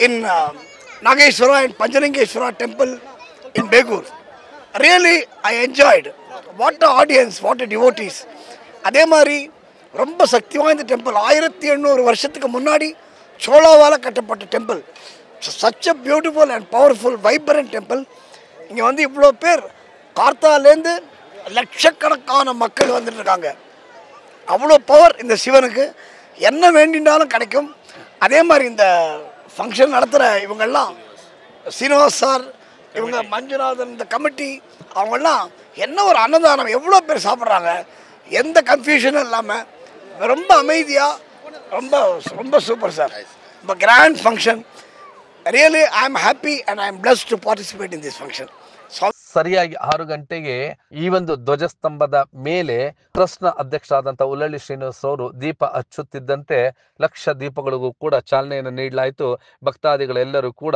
[SPEAKER 6] in Nageshwara and Panjalingeshwara temple in Begur. Really, I enjoyed. What an audience, what a devotees. அதே மாதிரி ரொம்ப சக்தி வாய்ந்த டெம்பிள். 1800 வருஷத்துக்கு முன்னாடி சோழாவால் கட்டப்பட்ட temple. Such a beautiful and powerful, vibrant temple. இங்கே வந்து இவ்வளோ பேர் கார்த்தாலேருந்து லட்சக்கணக்கான மக்கள் வந்துட்டு இருக்காங்க. அவ்வளோ பவர் இந்த சிவனுக்கு. என்ன வேண்டினாலும் கிடைக்கும். அதே மாதிரி இந்த ஃபங்க்ஷன் நடத்துகிற இவங்கெல்லாம் சீனிவாஸ் சார், இவங்க மஞ்சுநாதன், இந்த கமிட்டி, அவங்கெல்லாம் என்ன ஒரு அன்னதானம், எவ்வளோ பேர் சாப்பிட்றாங்க, எந்த கன்ஃபியூஷனும் இல்லாமல் ரொம்ப அமைதியாக, ரொம்ப ரொம்ப சூப்பர் சார். ரொம்ப grand function. Really I am happy and I am blessed to participate in this function.
[SPEAKER 11] ಸರಿಯಾಗಿ 6 ಗಂಟೆಗೆ ಈ ಒಂದು ಧ್ವಜಸ್ತಂಭದ ಮೇಲೆ ಟ್ರಸ್ಟ್ನ ಅಧ್ಯಕ್ಷರಾದಂಥ ಉಳ್ಳಳ್ಳಿ ಶ್ರೀನಿವಾಸ್ ಅವರು ದೀಪ ಹಚ್ಚುತ್ತಿದ್ದಂತೆ ಲಕ್ಷ ದೀಪಗಳಿಗೂ ಕೂಡ ಚಾಲನೆಯನ್ನು ನೀಡಲಾಯಿತು. ಭಕ್ತಾದಿಗಳೆಲ್ಲರೂ ಕೂಡ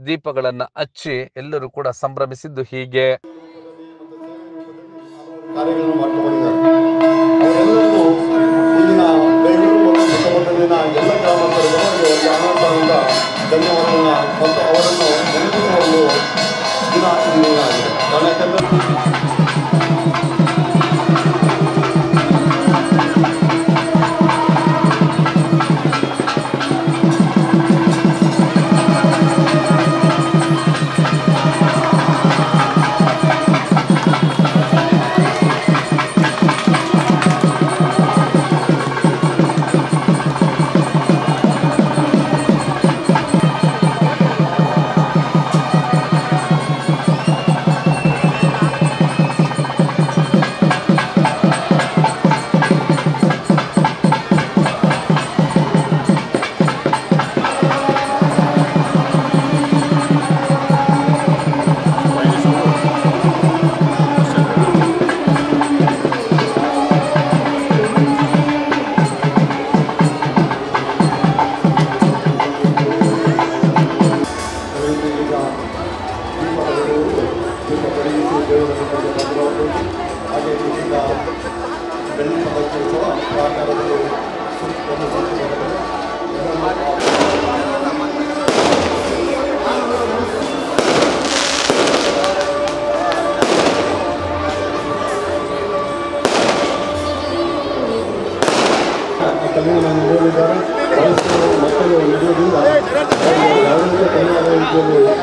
[SPEAKER 11] ದೀಪಗಳನ್ನು ಹಚ್ಚಿ ಎಲ್ಲರೂ ಕೂಡ ಸಂಭ್ರಮಿಸಿದ್ದು ಹೀಗೆ.
[SPEAKER 7] ಧನ್ಯವಾದಗಳನ್ನ ಮತ್ತು ಅವರನ್ನು ನೆನಪಿಸುವ ಒಂದು ದಿನ ಆಗಿದೆ. ಕಾರಣ ಯಾಕಂದರೆ ಕಲ್ಲಿಗಳನ್ನು ನೋಡಿದ್ದಾರೆ ಮಕ್ಕಳು ನಡೆಯೋದ್ರಿಂದ ಯಾವುದೇ ಕನ್ನಡ ರೀತಿಯಲ್ಲಿ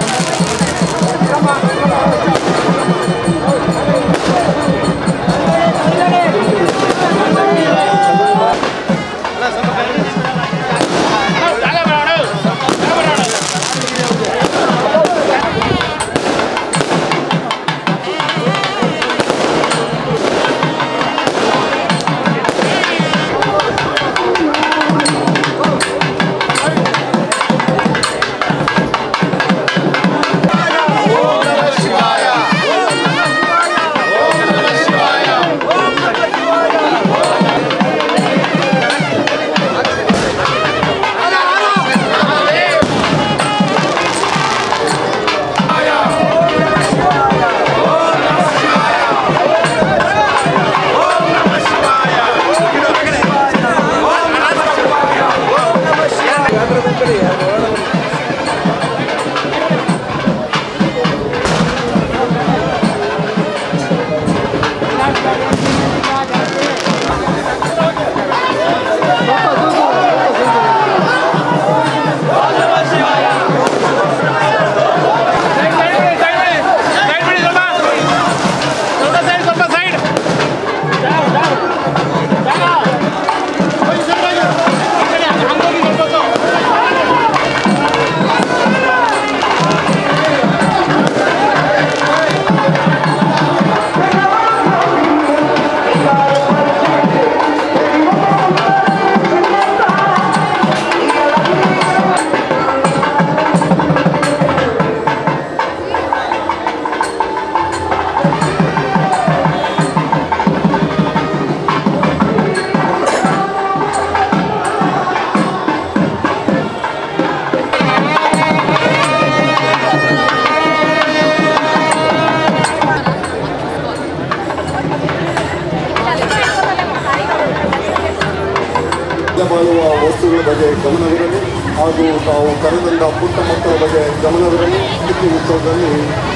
[SPEAKER 7] ಮಾಡುವ ವಸ್ತುಗಳ ಬಗ್ಗೆ ಗಮನವಿರಲಿ ಹಾಗೂ ತಾವು ಕರೆದಂಥ ಪುಟ್ಟ ಮಕ್ಕಳ ಬಗ್ಗೆ ಗಮನವಿರಲಿ ಈ ಉತ್ಸವದಲ್ಲಿ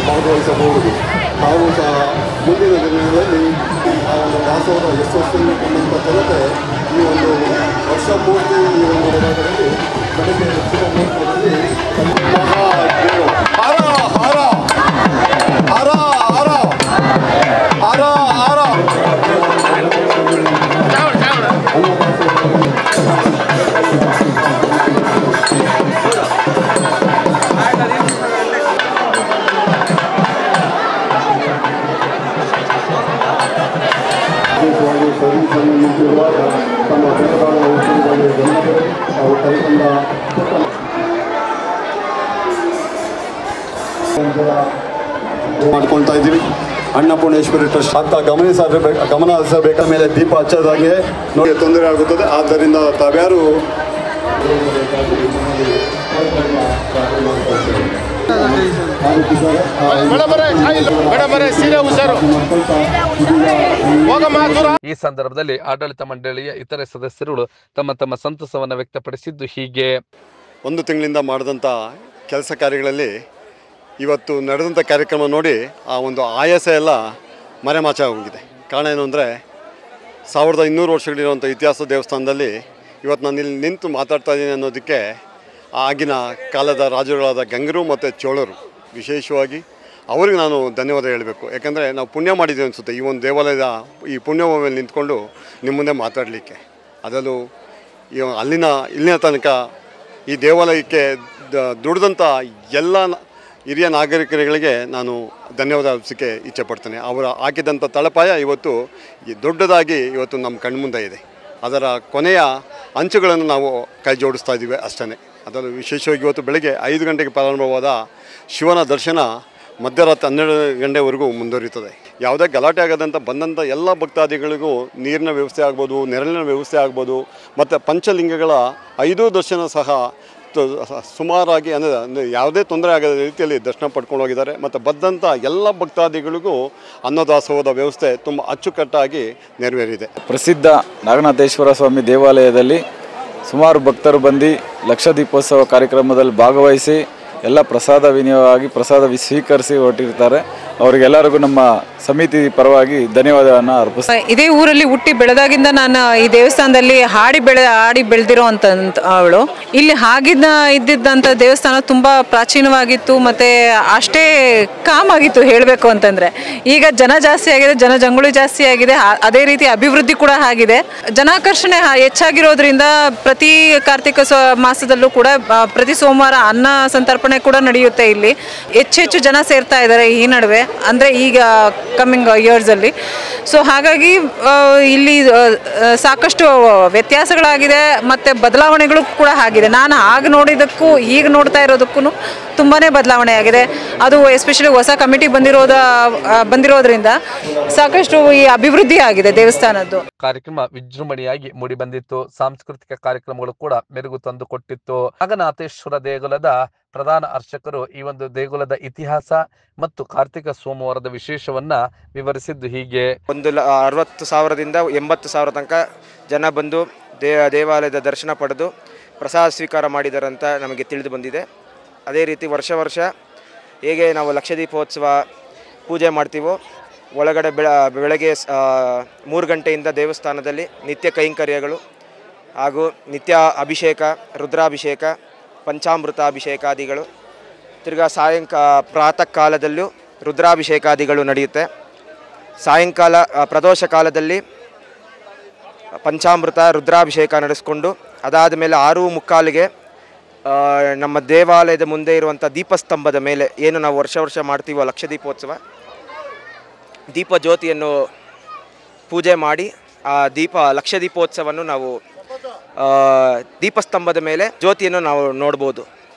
[SPEAKER 7] ಭಾಗವಹಿಸಬಹುದು. ತಾವು ಸಹ ಮುಂದಿನ ದಿನಗಳಲ್ಲಿ ಆ ಒಂದು ದಾಸೋಹ ಯಶಸ್ಸನ್ನು ಕಂಡಂಥ ಜನತೆ ಈ ಒಂದು ವರ್ಷ ಪೂರ್ತಿ ಈ ಒಂದು ಹೋರಾಟದಲ್ಲಿ ಕಡಿಮೆ ಹೆಚ್ಚಿನ ಮಹತ್ವದಲ್ಲಿ ಹರ ಹರ ಹರ ಹರ ಹರ ಹರ ಸರ್ವಿಸನ್ನು ನಿಂತಿರುವಾಗ ತಮ್ಮ ಬೆಳೆಗಾಲ ವಸ್ತುಗಳಲ್ಲಿ ಗಮನದಲ್ಲಿ ಅವರು ಕೈಗೊಂಡ ಮಾಡ್ಕೊಳ್ತಾ ಇದ್ದೀವಿ. ಅನ್ನಪೂರ್ಣೇಶ್ವರಿ ಟ್ರಸ್ಟ್ ಅಂತ ಗಮನ ಹರಿಸಬೇಕಾದ ಮೇಲೆ ದೀಪ ಹಚ್ಚೋದಾಗೆ ನೋಡಿ ತೊಂದರೆ ಆಗುತ್ತದೆ. ಆದ್ದರಿಂದ ತಾವ್ಯಾರು
[SPEAKER 11] ಈ ಸಂದರ್ಭದಲ್ಲಿ ಆಡಳಿತ ಮಂಡಳಿಯ ಇತರೆ ಸದಸ್ಯರುಗಳು ತಮ್ಮ ತಮ್ಮ ಸಂತಸವನ್ನು ವ್ಯಕ್ತಪಡಿಸಿದ್ದು ಹೀಗೆ.
[SPEAKER 13] 1 ತಿಂಗಳಿಂದ ಮಾಡಿದಂಥ ಕೆಲಸ ಕಾರ್ಯಗಳಲ್ಲಿ ಇವತ್ತು ನಡೆದಂಥ ಕಾರ್ಯಕ್ರಮ ನೋಡಿ ಆ ಒಂದು ಆಯಾಸ ಎಲ್ಲ ಮರೆಮಾಚಾಗೋಗಿದೆ. ಕಾರಣ ಏನು ಅಂದರೆ 1200 ವರ್ಷಗಳಿರುವಂಥ ಇತಿಹಾಸ ದೇವಸ್ಥಾನದಲ್ಲಿ ಇವತ್ತು ನಾನು ಇಲ್ಲಿ ನಿಂತು ಮಾತಾಡ್ತಾ ಇದ್ದೀನಿ ಅನ್ನೋದಕ್ಕೆ ಆಗಿನ ಕಾಲದ ರಾಜರುಗಳಾದ ಗಂಗರು ಮತ್ತು ಚೋಳರು ವಿಶೇಷವಾಗಿ ಅವ್ರಿಗೆ ನಾನು ಧನ್ಯವಾದ ಹೇಳಬೇಕು. ಯಾಕಂದರೆ ನಾವು ಪುಣ್ಯ ಮಾಡಿದ್ದೀವಿ ಅನಿಸುತ್ತೆ ಈ ಒಂದು ದೇವಾಲಯದ ಈ ಪುಣ್ಯಭೂಮಿಯಲ್ಲಿ ನಿಂತ್ಕೊಂಡು ನಿಮ್ಮ ಮುಂದೆ ಮಾತಾಡಲಿಕ್ಕೆ. ಅದರಲ್ಲೂ ಇಲ್ಲಿನ ತನಕ ಈ ದೇವಾಲಯಕ್ಕೆ ದುಡಿದಂಥ ಎಲ್ಲ ಹಿರಿಯ ನಾಗರಿಕರುಗಳಿಗೆ ನಾನು ಧನ್ಯವಾದ ಅರ್ಪಿಸೋಕ್ಕೆ ಇಚ್ಛೆಪಡ್ತೇನೆ. ಅವರು ಹಾಕಿದಂಥ ತಳಪಾಯ ಇವತ್ತು ದೊಡ್ಡದಾಗಿ ಇವತ್ತು ನಮ್ಮ ಕಣ್ಮುಂದೆ ಇದೆ. ಅದರ ಕೊನೆಯ ಅಂಚುಗಳನ್ನು ನಾವು ಕೈ ಜೋಡಿಸ್ತಾ ಇದ್ದೀವಿ ಅಷ್ಟೇ. ಅದರಲ್ಲೂ ವಿಶೇಷವಾಗಿ ಇವತ್ತು ಬೆಳಗ್ಗೆ 5 ಗಂಟೆಗೆ ಪ್ರಾರಂಭವಾದ ಶಿವನ ದರ್ಶನ ಮಧ್ಯರಾತ್ರಿ 12 ಗಂಟೆವರೆಗೂ ಮುಂದುವರಿಯುತ್ತದೆ. ಯಾವುದೇ ಗಲಾಟೆ ಆಗದಂಥ ಬಂದಂಥ ಎಲ್ಲ ಭಕ್ತಾದಿಗಳಿಗೂ ನೀರಿನ ವ್ಯವಸ್ಥೆ ಆಗ್ಬೋದು, ನೆರಳಿನ ವ್ಯವಸ್ಥೆ ಆಗ್ಬೋದು, ಮತ್ತು ಪಂಚಲಿಂಗಗಳ 5 ದರ್ಶನ ಸಹ ಸುಮಾರಾಗಿ ಅಂದರೆ ಯಾವುದೇ ತೊಂದರೆ ಆಗದ ರೀತಿಯಲ್ಲಿ ದರ್ಶನ ಪಡ್ಕೊಂಡು ಹೋಗಿದ್ದಾರೆ. ಮತ್ತು ಬಂದಂಥ ಎಲ್ಲ ಭಕ್ತಾದಿಗಳಿಗೂ ಅನ್ನದಾಸೋಹದ ವ್ಯವಸ್ಥೆ ತುಂಬ ಅಚ್ಚುಕಟ್ಟಾಗಿ ನೆರವೇರಿದೆ.
[SPEAKER 8] ಪ್ರಸಿದ್ಧ ನಾಗನಾಥೇಶ್ವರ ಸ್ವಾಮಿ ದೇವಾಲಯದಲ್ಲಿ ಸುಮಾರು ಭಕ್ತರು ಬಂದು ಲಕ್ಷ ದೀಪೋತ್ಸವ ಕಾರ್ಯಕ್ರಮದಲ್ಲಿ ಭಾಗವಹಿಸಿ ಎಲ್ಲ ಪ್ರಸಾದ ವಿನಿಯೋಗವಾಗಿ ಪ್ರಸಾದ ಸ್ವೀಕರಿಸಿ ಹೊರಟಿರ್ತಾರೆ. ಅವರಿಗೆಲ್ಲರಿಗೂ ನಮ್ಮ ಸಮಿತಿ ಪರವಾಗಿ ಧನ್ಯವಾದವನ್ನು ಅರ್ಪಿಸ್ತೀನಿ.
[SPEAKER 14] ಇದೇ ಊರಲ್ಲಿ ಹುಟ್ಟಿ ಬೆಳೆದಾಗಿಂದ ನಾನು ಈ ದೇವಸ್ಥಾನದಲ್ಲಿ ಆಡಿ ಬೆಳೆದಿರೋ ಅವಳು. ಇಲ್ಲಿ ಇದ್ದಿದ್ದಂಥ ದೇವಸ್ಥಾನ ತುಂಬ ಪ್ರಾಚೀನವಾಗಿತ್ತು ಮತ್ತು ಅಷ್ಟೇ ಕಾಮಾಗಿತ್ತು ಹೇಳಬೇಕು ಅಂತಂದರೆ. ಈಗ ಜನ ಜಾಸ್ತಿ ಆಗಿದೆ, ಜನಜಂಗುಳಿ ಜಾಸ್ತಿ ಆಗಿದೆ, ಅದೇ ರೀತಿ ಅಭಿವೃದ್ಧಿ ಕೂಡ ಆಗಿದೆ. ಜನಾಕರ್ಷಣೆ ಹೆಚ್ಚಾಗಿರೋದ್ರಿಂದ ಪ್ರತಿ ಕಾರ್ತಿಕ ಮಾಸದಲ್ಲೂ ಕೂಡ ಪ್ರತಿ ಸೋಮವಾರ ಅನ್ನ ಸಂತರ್ಪಣೆ ಕೂಡ ನಡೆಯುತ್ತೆ. ಇಲ್ಲಿ ಹೆಚ್ಚೆಚ್ಚು ಜನ ಸೇರ್ತಾ ಇದ್ದಾರೆ ಈ ನಡುವೆ, ಅಂದರೆ ಈಗ ಕಮ್ಮಿಂಗ್ ಇಯರ್ಸಲ್ಲಿ. ಸೊ ಹಾಗಾಗಿ ಇಲ್ಲಿ ಸಾಕಷ್ಟು ವ್ಯತ್ಯಾಸಗಳಾಗಿದೆ ಮತ್ತು ಬದಲಾವಣೆಗಳು ಕೂಡ ಆಗಿದೆ. ನಾನು ಆಗ ನೋಡಿದ್ದಕ್ಕೂ ಈಗ ನೋಡ್ತಾ ಇರೋದಕ್ಕೂ ತುಂಬಾ ಬದಲಾವಣೆ ಆಗಿದೆ. ಅದು ಎಸ್ಪೆಷಲಿ ಹೊಸ ಕಮಿಟಿ ಬಂದಿರೋದ್ರಿಂದ ಸಾಕಷ್ಟು ಈ ಅಭಿವೃದ್ಧಿ ಆಗಿದೆ ದೇವಸ್ಥಾನದ್ದು.
[SPEAKER 11] ಕಾರ್ಯಕ್ರಮ ವಿಜೃಂಭಣೆಯಾಗಿ ಮೂಡಿ ಬಂದಿತ್ತು. ಸಾಂಸ್ಕೃತಿಕ ಕಾರ್ಯಕ್ರಮಗಳು ಕೂಡ ಮೆರುಗು ತಂದು ಕೊಟ್ಟಿತ್ತು. ನಾಗನಾಥೇಶ್ವರ ದೇಗುಲದ ಪ್ರಧಾನ ಅರ್ಚಕರು ಈ ಒಂದು ದೇಗುಲದ ಇತಿಹಾಸ ಮತ್ತು ಕಾರ್ತಿಕ ಸೋಮವಾರದ ವಿಶೇಷವನ್ನ ವಿವರಿಸಿದ್ದು ಹೀಗೆ.
[SPEAKER 3] 60,000ದಿಂದ 80,000 ತನಕ ಜನ ಬಂದು ದೇವಾಲಯದ ದರ್ಶನ ಪಡೆದು ಪ್ರಸಾದ ಸ್ವೀಕಾರ ಮಾಡಿದ್ದಾರೆ ಅಂತ ನಮಗೆ ತಿಳಿದು ಬಂದಿದೆ. ಅದೇ ರೀತಿ ವರ್ಷ ಹೇಗೆ ನಾವು ಲಕ್ಷ ದೀಪೋತ್ಸವ ಪೂಜೆ ಮಾಡ್ತೀವೋ, ಒಳಗಡೆ ಬೆಳಗ್ಗೆ 3 ಗಂಟೆಯಿಂದ ದೇವಸ್ಥಾನದಲ್ಲಿ ನಿತ್ಯ ಕೈಂಕರ್ಯಗಳು ಹಾಗೂ ನಿತ್ಯ ಅಭಿಷೇಕ, ರುದ್ರಾಭಿಷೇಕ, ಪಂಚಾಮೃತಾಭಿಷೇಕಾದಿಗಳು, ತಿರ್ಗಾ ಪ್ರಾತಃ ಕಾಲದಲ್ಲೂ ರುದ್ರಾಭಿಷೇಕಾದಿಗಳು ನಡೆಯುತ್ತೆ. ಸಾಯಂಕಾಲ ಪ್ರದೋಷ ಕಾಲದಲ್ಲಿ ಪಂಚಾಮೃತ ರುದ್ರಾಭಿಷೇಕ ನಡೆಸ್ಕೊಂಡು ಅದಾದ ಮೇಲೆ 6:45ಗೆ ನಮ್ಮ ದೇವಾಲಯದ ಮುಂದೆ ಇರುವಂಥ ದೀಪಸ್ತಂಭದ ಮೇಲೆ ಏನು ನಾವು ವರ್ಷ ಮಾಡ್ತೀವೋ ಲಕ್ಷ ದೀಪೋತ್ಸವ, ದೀಪ ಜ್ಯೋತಿಯನ್ನು ಪೂಜೆ ಮಾಡಿ ಆ ಲಕ್ಷ ದೀಪೋತ್ಸವವನ್ನು ನಾವು ದೀಪಸ್ತಂಭದ ಮೇಲೆ ಜ್ಯೋತಿಯನ್ನು ನಾವು ನೋಡ್ಬೋದು.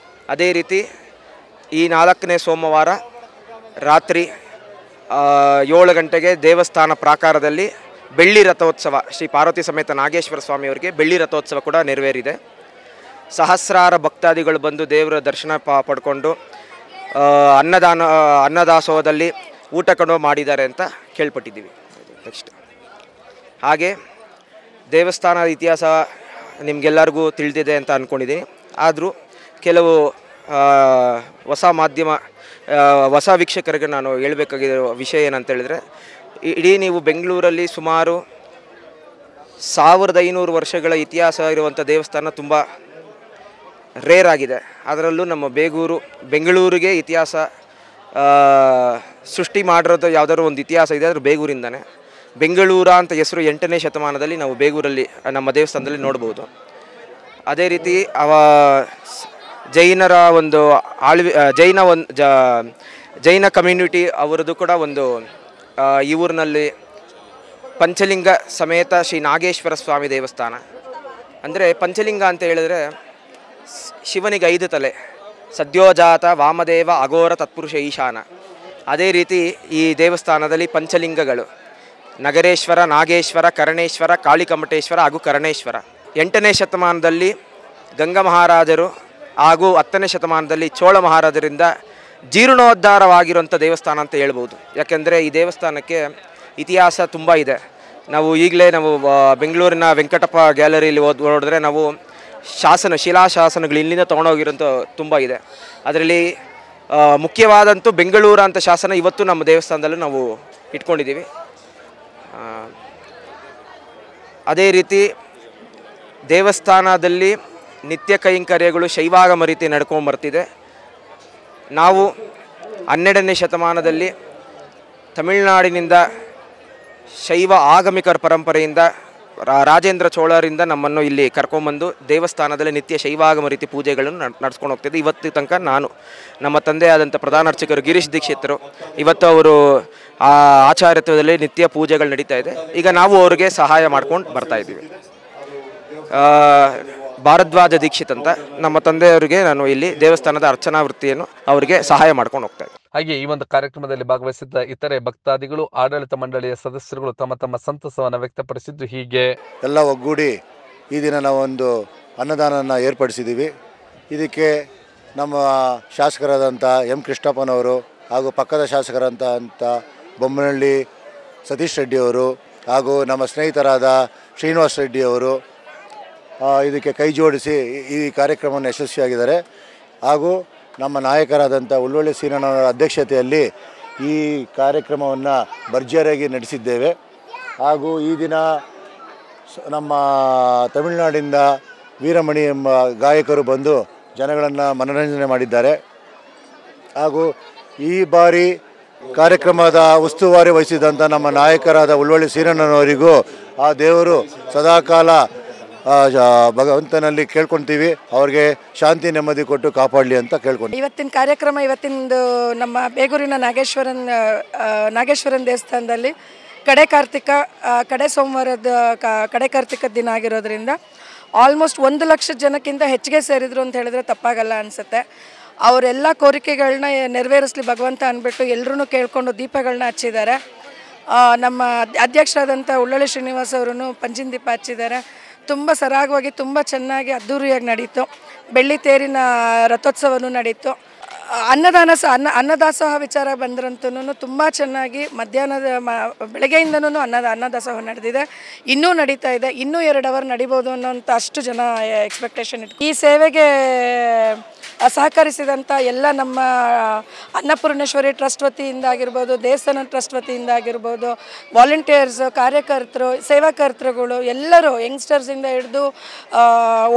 [SPEAKER 3] ಅದೇ ರೀತಿ ಈ 4ನೇ ಸೋಮವಾರ ರಾತ್ರಿ 7 ಗಂಟೆಗೆ ದೇವಸ್ಥಾನ ಪ್ರಾಕಾರದಲ್ಲಿ ಬೆಳ್ಳಿ ರಥೋತ್ಸವ, ಶ್ರೀ ಪಾರ್ವತಿ ಸಮೇತ ನಾಗೇಶ್ವರ ಸ್ವಾಮಿಯವರಿಗೆ ಬೆಳ್ಳಿ ರಥೋತ್ಸವ ಕೂಡ ನೆರವೇರಿದೆ. ಸಹಸ್ರಾರು ಭಕ್ತಾದಿಗಳು ಬಂದು ದೇವರ ದರ್ಶನ ಪಡ್ಕೊಂಡು ಅನ್ನದಾಸೋಹದಲ್ಲಿ ಊಟ ಕಣೋ ಮಾಡಿದ್ದಾರೆ ಅಂತ ಕೇಳ್ಪಟ್ಟಿದ್ದೀವಿ. ನೆಕ್ಸ್ಟ್ ಹಾಗೆ ದೇವಸ್ಥಾನದ ಇತಿಹಾಸ ನಿಮಗೆಲ್ಲರಿಗೂ ತಿಳಿದಿದೆ ಅಂತ ಅಂದ್ಕೊಂಡಿದ್ದೀನಿ. ಆದರೂ ಕೆಲವು ಹೊಸ ವೀಕ್ಷಕರಿಗೆ ನಾನು ಹೇಳಬೇಕಾಗಿರೋ ವಿಷಯ ಏನಂತ ಹೇಳಿದ್ರೆ, ಇಡೀ ನೀವು ಬೆಂಗಳೂರಲ್ಲಿ ಸುಮಾರು 1500 ವರ್ಷಗಳ ಇತಿಹಾಸ ಇರುವಂಥ ದೇವಸ್ಥಾನ ತುಂಬ ರೇರ್ ಆಗಿದೆ. ಅದರಲ್ಲೂ ನಮ್ಮ ಬೆಂಗಳೂರಿಗೆ ಇತಿಹಾಸ ಸೃಷ್ಟಿ ಮಾಡಿರೋದು ಯಾವುದಾದ್ರು ಒಂದು ಇತಿಹಾಸ ಇದೆ, ಅದು ಬೇಗೂರಿಂದನೇ. ಬೆಂಗಳೂರ ಅಂತ ಹೆಸರು 8ನೇ ಶತಮಾನದಲ್ಲಿ ನಾವು ಬೇಗೂರಲ್ಲಿ ನಮ್ಮ ದೇವಸ್ಥಾನದಲ್ಲಿ ನೋಡ್ಬೋದು. ಅದೇ ರೀತಿ ಜೈನರ ಒಂದು ಜೈನ ಕಮ್ಯುನಿಟಿ ಅವರದ್ದು ಕೂಡ ಒಂದು ಈ ಊರಿನಲ್ಲಿ ಪಂಚಲಿಂಗ ಸಮೇತ ಶ್ರೀ ನಾಗೇಶ್ವರ ಸ್ವಾಮಿ ದೇವಸ್ಥಾನ. ಅಂದರೆ ಪಂಚಲಿಂಗ ಅಂತ ಹೇಳಿದ್ರೆ ಶಿವನಿಗೆ 5 ತಲೆ, ಸದ್ಯೋಜಾತ, ವಾಮದೇವ, ಅಘೋರ, ತತ್ಪುರುಷ, ಈಶಾನ. ಅದೇ ರೀತಿ ಈ ದೇವಸ್ಥಾನದಲ್ಲಿ ಪಂಚಲಿಂಗಗಳು ನಗರೇಶ್ವರ, ನಾಗೇಶ್ವರ, ಕರ್ಣೇಶ್ವರ, ಕಾಳಿಕಮಠೇಶ್ವರ ಹಾಗೂ ಕರ್ಣೇಶ್ವರ. 8ನೇ ಶತಮಾನದಲ್ಲಿ ಗಂಗಾ ಮಹಾರಾಜರು ಹಾಗೂ 10ನೇ ಶತಮಾನದಲ್ಲಿ ಚೋಳ ಮಹಾರಾಜರಿಂದ ಜೀರ್ಣೋದ್ಧಾರವಾಗಿರುವಂಥ ದೇವಸ್ಥಾನ ಅಂತ ಹೇಳ್ಬೋದು. ಯಾಕೆಂದರೆ ಈ ದೇವಸ್ಥಾನಕ್ಕೆ ಇತಿಹಾಸ ತುಂಬ ಇದೆ. ನಾವು ಈಗಲೇ ಬೆಂಗಳೂರಿನ ವೆಂಕಟಪ್ಪ ಗ್ಯಾಲರಿಯಲ್ಲಿ ನೋಡಿದ್ರೆ ನಾವು ಶಿಲಾಶಾಸನಗಳು ಇಲ್ಲಿಂದ ತೊಗೊಂಡೋಗಿರೋಂಥ ತುಂಬ ಇದೆ. ಅದರಲ್ಲಿ ಮುಖ್ಯವಾದಂತೂ ಬೆಂಗಳೂರು ಅಂತ ಶಾಸನ ಇವತ್ತು ನಮ್ಮ ದೇವಸ್ಥಾನದಲ್ಲೂ ನಾವು ಇಟ್ಕೊಂಡಿದ್ದೀವಿ. ಅದೇ ರೀತಿ ದೇವಸ್ಥಾನದಲ್ಲಿ ನಿತ್ಯ ಕೈಂಕರ್ಯಗಳು ಶೈವಾಗಮ ರೀತಿ ನಡ್ಕೊಂಬರ್ತಿದೆ. ನಾವು 12ನೇ ಶತಮಾನದಲ್ಲಿ ತಮಿಳುನಾಡಿನಿಂದ ಶೈವ ಆಗಮಿಕರ ಪರಂಪರೆಯಿಂದ ರಾಜೇಂದ್ರ ಚೋಳರಿಂದ ನಮ್ಮನ್ನು ಇಲ್ಲಿ ಕರ್ಕೊಂಬಂದು ದೇವಸ್ಥಾನದಲ್ಲಿ ನಿತ್ಯ ಶೈವಾಗಮ ರೀತಿ ಪೂಜೆಗಳನ್ನು ನಡೆಸ್ಕೊಂಡು ಹೋಗ್ತಿದ್ದೆ. ಇವತ್ತು ತನಕ ನಾನು, ನಮ್ಮ ತಂದೆ ಆದಂಥ ಪ್ರಧಾನ ಅರ್ಚಕರು ಗಿರೀಶ್ ದೀಕ್ಷಿತರು, ಇವತ್ತು ಅವರು ಆಚಾರ್ಯತ್ವದಲ್ಲಿ ನಿತ್ಯ ಪೂಜೆಗಳು ನಡೀತಾ ಇದೆ. ಈಗ ನಾವು ಅವರಿಗೆ ಸಹಾಯ ಮಾಡ್ಕೊಂಡು ಬರ್ತಾ ಇದ್ದೀವಿ. ಭಾರದ್ವಾಜ ದೀಕ್ಷಿತ್ ಅಂತ ನಮ್ಮ ತಂದೆಯವರಿಗೆ ನಾನು ಇಲ್ಲಿ ದೇವಸ್ಥಾನದ ಅರ್ಚನಾ ವೃತ್ತಿಯನ್ನು ಅವರಿಗೆ ಸಹಾಯ ಮಾಡ್ಕೊಂಡು ಹೋಗ್ತಾ ಇದ್ದೆ.
[SPEAKER 11] ಹಾಗೆ ಈ ಒಂದು ಕಾರ್ಯಕ್ರಮದಲ್ಲಿ ಭಾಗವಹಿಸಿದ್ದ ಇತರೆ ಭಕ್ತಾದಿಗಳು, ಆಡಳಿತ ಮಂಡಳಿಯ ಸದಸ್ಯರುಗಳು ತಮ್ಮ ತಮ್ಮ ಸಂತಸವನ್ನು ವ್ಯಕ್ತಪಡಿಸಿದ್ದು ಹೀಗೆ.
[SPEAKER 10] ಎಲ್ಲ ಒಗ್ಗೂಡಿ ಈ ದಿನ ನಾವೊಂದು ಅನ್ನದಾನನ ಏರ್ಪಡಿಸಿದ್ದೀವಿ. ಇದಕ್ಕೆ ನಮ್ಮ ಶಾಸಕರಾದಂಥ ಎಂ ಕೃಷ್ಣಪ್ಪನವರು ಹಾಗೂ ಪಕ್ಕದ ಶಾಸಕರಂತ ಬೊಮ್ಮನಹಳ್ಳಿ ಸತೀಶ್ ರೆಡ್ಡಿಯವರು ಹಾಗೂ ನಮ್ಮ ಸ್ನೇಹಿತರಾದ ಶ್ರೀನಿವಾಸ್ ರೆಡ್ಡಿಯವರು ಇದಕ್ಕೆ ಕೈ ಜೋಡಿಸಿ ಈ ಕಾರ್ಯಕ್ರಮವನ್ನು ಯಶಸ್ವಿಯಾಗಿದ್ದಾರೆ. ಹಾಗೂ ನಮ್ಮ ನಾಯಕರಾದಂಥ ಉಳ್ಳೊಳ್ಳಿ ಸೀನಣ್ಣವರ ಅಧ್ಯಕ್ಷತೆಯಲ್ಲಿ ಈ ಕಾರ್ಯಕ್ರಮವನ್ನು ಭರ್ಜರಿಯಾಗಿ ನಡೆಸಿದ್ದೇವೆ. ಹಾಗೂ ಈ ದಿನ ನಮ್ಮ ತಮಿಳುನಾಡಿಂದ ವೀರಮಣಿ ಎಂಬ ಗಾಯಕರು ಬಂದು ಜನಗಳನ್ನು ಮನರಂಜನೆ ಮಾಡಿದ್ದಾರೆ. ಹಾಗೂ ಈ ಬಾರಿ ಕಾರ್ಯಕ್ರಮದ ಉಸ್ತುವಾರಿ ವಹಿಸಿದಂಥ ನಮ್ಮ ನಾಯಕರಾದ ಉಳ್ಳೊಳ್ಳಿ ಸೀನಣ್ಣನವರಿಗೂ ಆ ದೇವರು ಸದಾಕಾಲ ಭಗವಂತನಲ್ಲಿ ಕೇಳ್ಕೊಳ್ತೀವಿ, ಅವ್ರಿಗೆ ಶಾಂತಿ ನೆಮ್ಮದಿ ಕೊಟ್ಟು ಕಾಪಾಡಲಿ ಅಂತ ಕೇಳ್ಕೊಂಡು
[SPEAKER 9] ಇವತ್ತಿನ ಕಾರ್ಯಕ್ರಮ ಇವತ್ತಿಂದು ನಮ್ಮ ಬೇಗೂರಿನ ನಾಗೇಶ್ವರನ ದೇವಸ್ಥಾನದಲ್ಲಿ ಕಡೆ ಸೋಮವಾರದ ಕಡೆ ಕಾರ್ತಿಕದ ದಿನ ಆಗಿರೋದ್ರಿಂದ ಆಲ್ಮೋಸ್ಟ್ 1 ಲಕ್ಷ ಜನಕ್ಕಿಂತ ಹೆಚ್ಚಿಗೆ ಸೇರಿದ್ರು ಅಂತ ಹೇಳಿದ್ರೆ ತಪ್ಪಾಗಲ್ಲ ಅನಿಸುತ್ತೆ. ಅವರೆಲ್ಲ ಕೋರಿಕೆಗಳನ್ನ ನೆರವೇರಿಸಲಿ ಭಗವಂತ ಅಂದ್ಬಿಟ್ಟು ಎಲ್ಲರೂ ಕೇಳ್ಕೊಂಡು ದೀಪಗಳನ್ನ ಹಚ್ಚಿದ್ದಾರೆ. ನಮ್ಮ ಅಧ್ಯಕ್ಷರಾದಂಥ ಉಳ್ಳೊಳ್ಳಿ ಶ್ರೀನಿವಾಸ್ ಅವರು ಪಂಜಿನ ದೀಪ ಹಚ್ಚಿದ್ದಾರೆ. ತುಂಬ ಸರಾಗವಾಗಿ ತುಂಬ ಚೆನ್ನಾಗಿ ಅದ್ಧೂರಿಯಾಗಿ ನಡೀತು. ಬೆಳ್ಳಿ ತೇರಿನ ರಥೋತ್ಸವನೂ ನಡೀತು. ಅನ್ನದಾಸೋಹ ವಿಚಾರ ಬಂದ್ರಂತೂ ತುಂಬ ಚೆನ್ನಾಗಿ ಮಧ್ಯಾಹ್ನದ ಬೆಳಗ್ಗೆಯಿಂದನೂ ಅನ್ನದಾಸೋಹ ನಡೆದಿದೆ, ಇನ್ನೂ ನಡೀತಾ ಇದೆ. ಇನ್ನೂ 2 ಅವರ್ ನಡಿಬೋದು ಅನ್ನೋಂಥ ಅಷ್ಟು ಜನ ಎಕ್ಸ್ಪೆಕ್ಟೇಷನ್ ಇತ್ತು. ಈ ಸೇವೆಗೆ ಸಹಕರಿಸಿದಂಥ ಎಲ್ಲ ನಮ್ಮ ಅನ್ನಪೂರ್ಣೇಶ್ವರಿ ಟ್ರಸ್ಟ್ ವತಿಯಿಂದ ಆಗಿರ್ಬೋದು, ದೇವಸ್ಥಾನ ಟ್ರಸ್ಟ್ ವತಿಯಿಂದ ಆಗಿರ್ಬೋದು, ವಾಲಂಟಿಯರ್ಸ್, ಕಾರ್ಯಕರ್ತರು, ಸೇವಾಕರ್ತರುಗಳು ಎಲ್ಲರೂ ಯಂಗ್ಸ್ಟರ್ಸಿಂದ ಹಿಡಿದು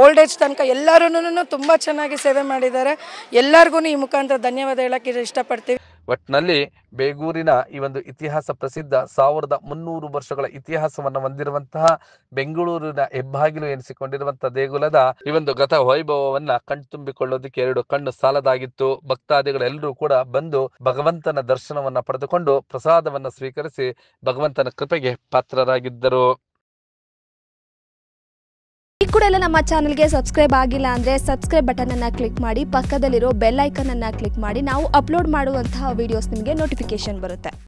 [SPEAKER 9] ಓಲ್ಡ್ ಏಜ್ ತನಕ ಎಲ್ಲರೂ ತುಂಬ ಚೆನ್ನಾಗಿ ಸೇವೆ ಮಾಡಿದ್ದಾರೆ. ಎಲ್ಲರಿಗೂ ಈ ಮುಖಾಂತರ ಧನ್ಯವಾದ ಹೇಳಕ್ಕೆ ಇಷ್ಟಪಡ್ತೀವಿ.
[SPEAKER 11] ಒಟ್ಟಿನಲ್ಲಿ ಬೇಗೂರಿನ ಈ ಒಂದು ಇತಿಹಾಸ ಪ್ರಸಿದ್ಧ 1300 ವರ್ಷಗಳ ಇತಿಹಾಸವನ್ನು ಹೊಂದಿರುವಂತಹ ಬೆಂಗಳೂರಿನ ಹೆಬ್ಬಾಗಿಲು ಎನಿಸಿಕೊಂಡಿರುವಂತಹ ದೇಗುಲದ ಈ ಒಂದು ಗತ ವೈಭವವನ್ನ ಕಣ್ತುಂಬಿಕೊಳ್ಳೋದಕ್ಕೆ 2 ಕಣ್ಣು ಸಾಲದಾಗಿತ್ತು. ಭಕ್ತಾದಿಗಳೆಲ್ಲರೂ ಕೂಡ ಬಂದು ಭಗವಂತನ ದರ್ಶನವನ್ನ ಪಡೆದುಕೊಂಡು ಪ್ರಸಾದವನ್ನ ಸ್ವೀಕರಿಸಿ ಭಗವಂತನ ಕೃಪೆಗೆ ಪಾತ್ರರಾಗಿದ್ದರು.
[SPEAKER 15] ಈ ಕೂಡ ಎಲ್ಲ ನಮ್ಮ ಚಾನೆಲ್ಗೆ ಸಬ್ಸ್ಕ್ರೈಬ್ ಆಗಿಲ್ಲ ಅಂದರೆ ಸಬ್ಸ್ಕ್ರೈಬ್ ಬಟನ್ ಅನ್ನು ಕ್ಲಿಕ್ ಮಾಡಿ, ಪಕ್ಕದಲ್ಲಿರೋ ಬೆಲ್ ಐಕನ್ ಅನ್ನು ಕ್ಲಿಕ್ ಮಾಡಿ. ನಾವು ಅಪ್ಲೋಡ್ ಮಾಡುವಂತಹ ವಿಡಿಯೋಸ್ ನಿಮಗೆ ನೋಟಿಫಿಕೇಶನ್ ಬರುತ್ತೆ.